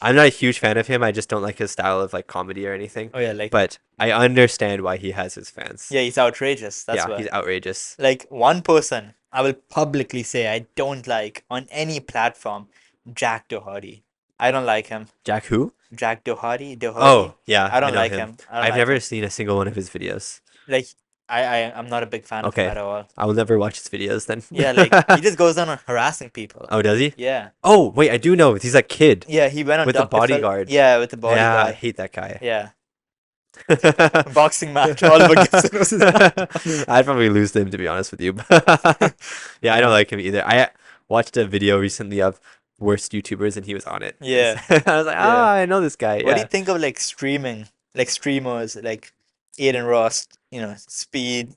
I'm not a huge fan of him. I just don't like his style of like comedy or anything. Oh yeah, like, But I understand why he has his fans. yeah, he's outrageous. That's Yeah, why. he's outrageous. Like one person I will publicly say I don't like on any platform, Jack Doherty. I don't like him. Jack who? Jack Doherty, Doherty. Oh, yeah, I I don't know like him. him. I don't I've like never him. seen a single one of his videos. Like I'm not a big fan of him Okay, at all. I will never watch his videos then. Yeah, like he just goes on harassing people. Oh, does he? Yeah. Oh, wait, I do know. He's a kid Yeah, he went on with a Dr. Phil. bodyguard. Yeah, with the body Yeah, I guy. hate that guy. Yeah. Boxing match. Oliver Gibson versus I'd probably lose to him to be honest with you. Yeah, I don't Yeah. like him either. I watched a video recently of worst YouTubers and he was on it. Yeah. I was like, Yeah. I know this guy. What do Yeah. you think of like streaming? Like streamers like Aiden Ross, Speed.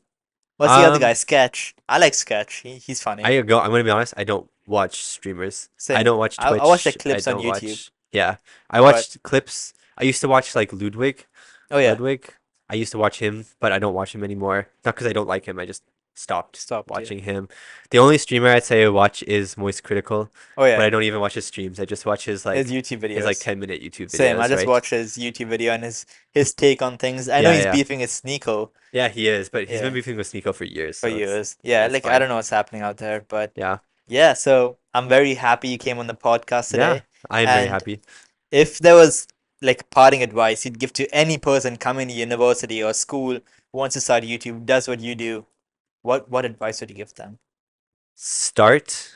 What's the other guy? Um, Sketch. I like Sketch. He's funny. I'm gonna be honest, I don't watch streamers. I Same. don't watch I watch the Twitch. I clips on don't YouTube. watch yeah. I But watched clips. I used to watch like Ludwig. oh yeah, Ludwig. I used to watch him, but I don't watch him anymore. Not because I don't like him, I just stopped stopped. Yeah. watching him. The only streamer I'd say I watch is Moist Critical, Oh but I yeah, don't even watch his streams. I just watch his his YouTube his like videos. 10-minute YouTube Same. I videos, just right? watch his YouTube video and his take on things. I know Yeah, he's yeah. beefing with Sneeko. Yeah, he is, but he's been Yeah, beefing with Sneeko for years, for so years. Yeah, it's like I fine. don't know what's happening out there, but Yeah. yeah. So I'm very happy you came on the podcast Yeah. today. I am very And happy. if there was like parting advice you'd give to any person coming to university or school who wants to start YouTube, does what you do, what advice would you give them? Start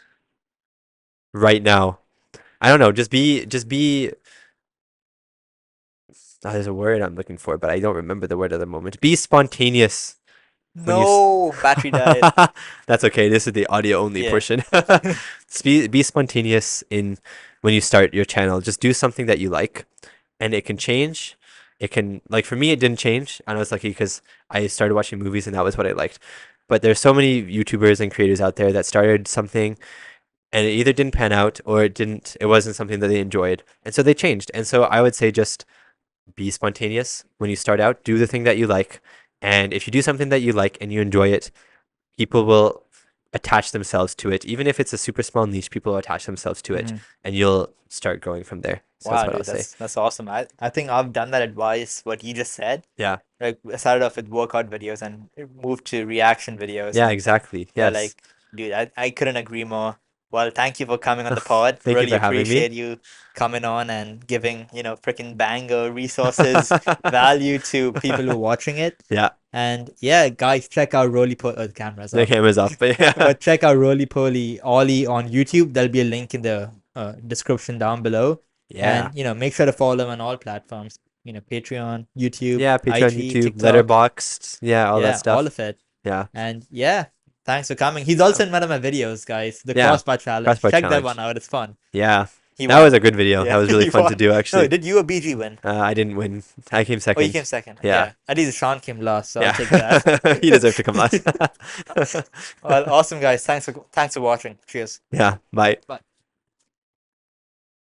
right now. I don't know, just be there's a word I'm looking for, but I don't remember the word at the moment. Be spontaneous when you No, battery died. That's okay. This is the audio only Yeah. portion. Be spontaneous in when you start your channel. Just do something that you like, and it can change. It can like for me, it didn't change, and I was lucky because I started watching movies, and that was what I liked. But there's so many YouTubers and creators out there that started something, and it either didn't pan out or it wasn't something that they enjoyed, and so they changed. And so I would say just be spontaneous when you start out. Do the thing that you like, and if you do something that you like and you enjoy it, people will attach themselves to it. Even if it's a super small niche, people will attach themselves to it, Mhm. and you'll start growing from there. So that's Wow, what I'll dude, say. that's awesome. I think I've done that advice, what you just said. Yeah. Like I started off with workout videos and it moved to reaction videos Yeah, and exactly. yeah, Yes. like dude, I couldn't agree more. Well, thank you for coming on the pod. Thank you Really for having me. appreciate you coming on and giving, freaking banger resources, value to people who are watching it. Yeah. And yeah, guys, check out the camera's The off. camera's off, but yeah. But check out RolyPolyOllie on YouTube. There'll be a link in the description down below. Yeah. And make sure to follow them on all platforms. Patreon, YouTube, Yeah, Patreon, IG, YouTube, TikTok. Letterboxd, yeah, all that Yeah, all stuff. of it. Yeah. And yeah, thanks for coming. He's also in one of my videos, guys. The Yeah. crossbar challenge. Crossbar Check that one challenge. out. It's fun. Yeah. He That was won. a good video. That Yeah, was really he fun to won. do No, actually. did you or BG win? I didn't win. I came Oh, you second. came second. Yeah. Yeah. At least Sean came last, so I'll Yeah. take that. He deserved to come last. Well, awesome, guys. Thanks for watching. Cheers. Yeah. Bye. Bye.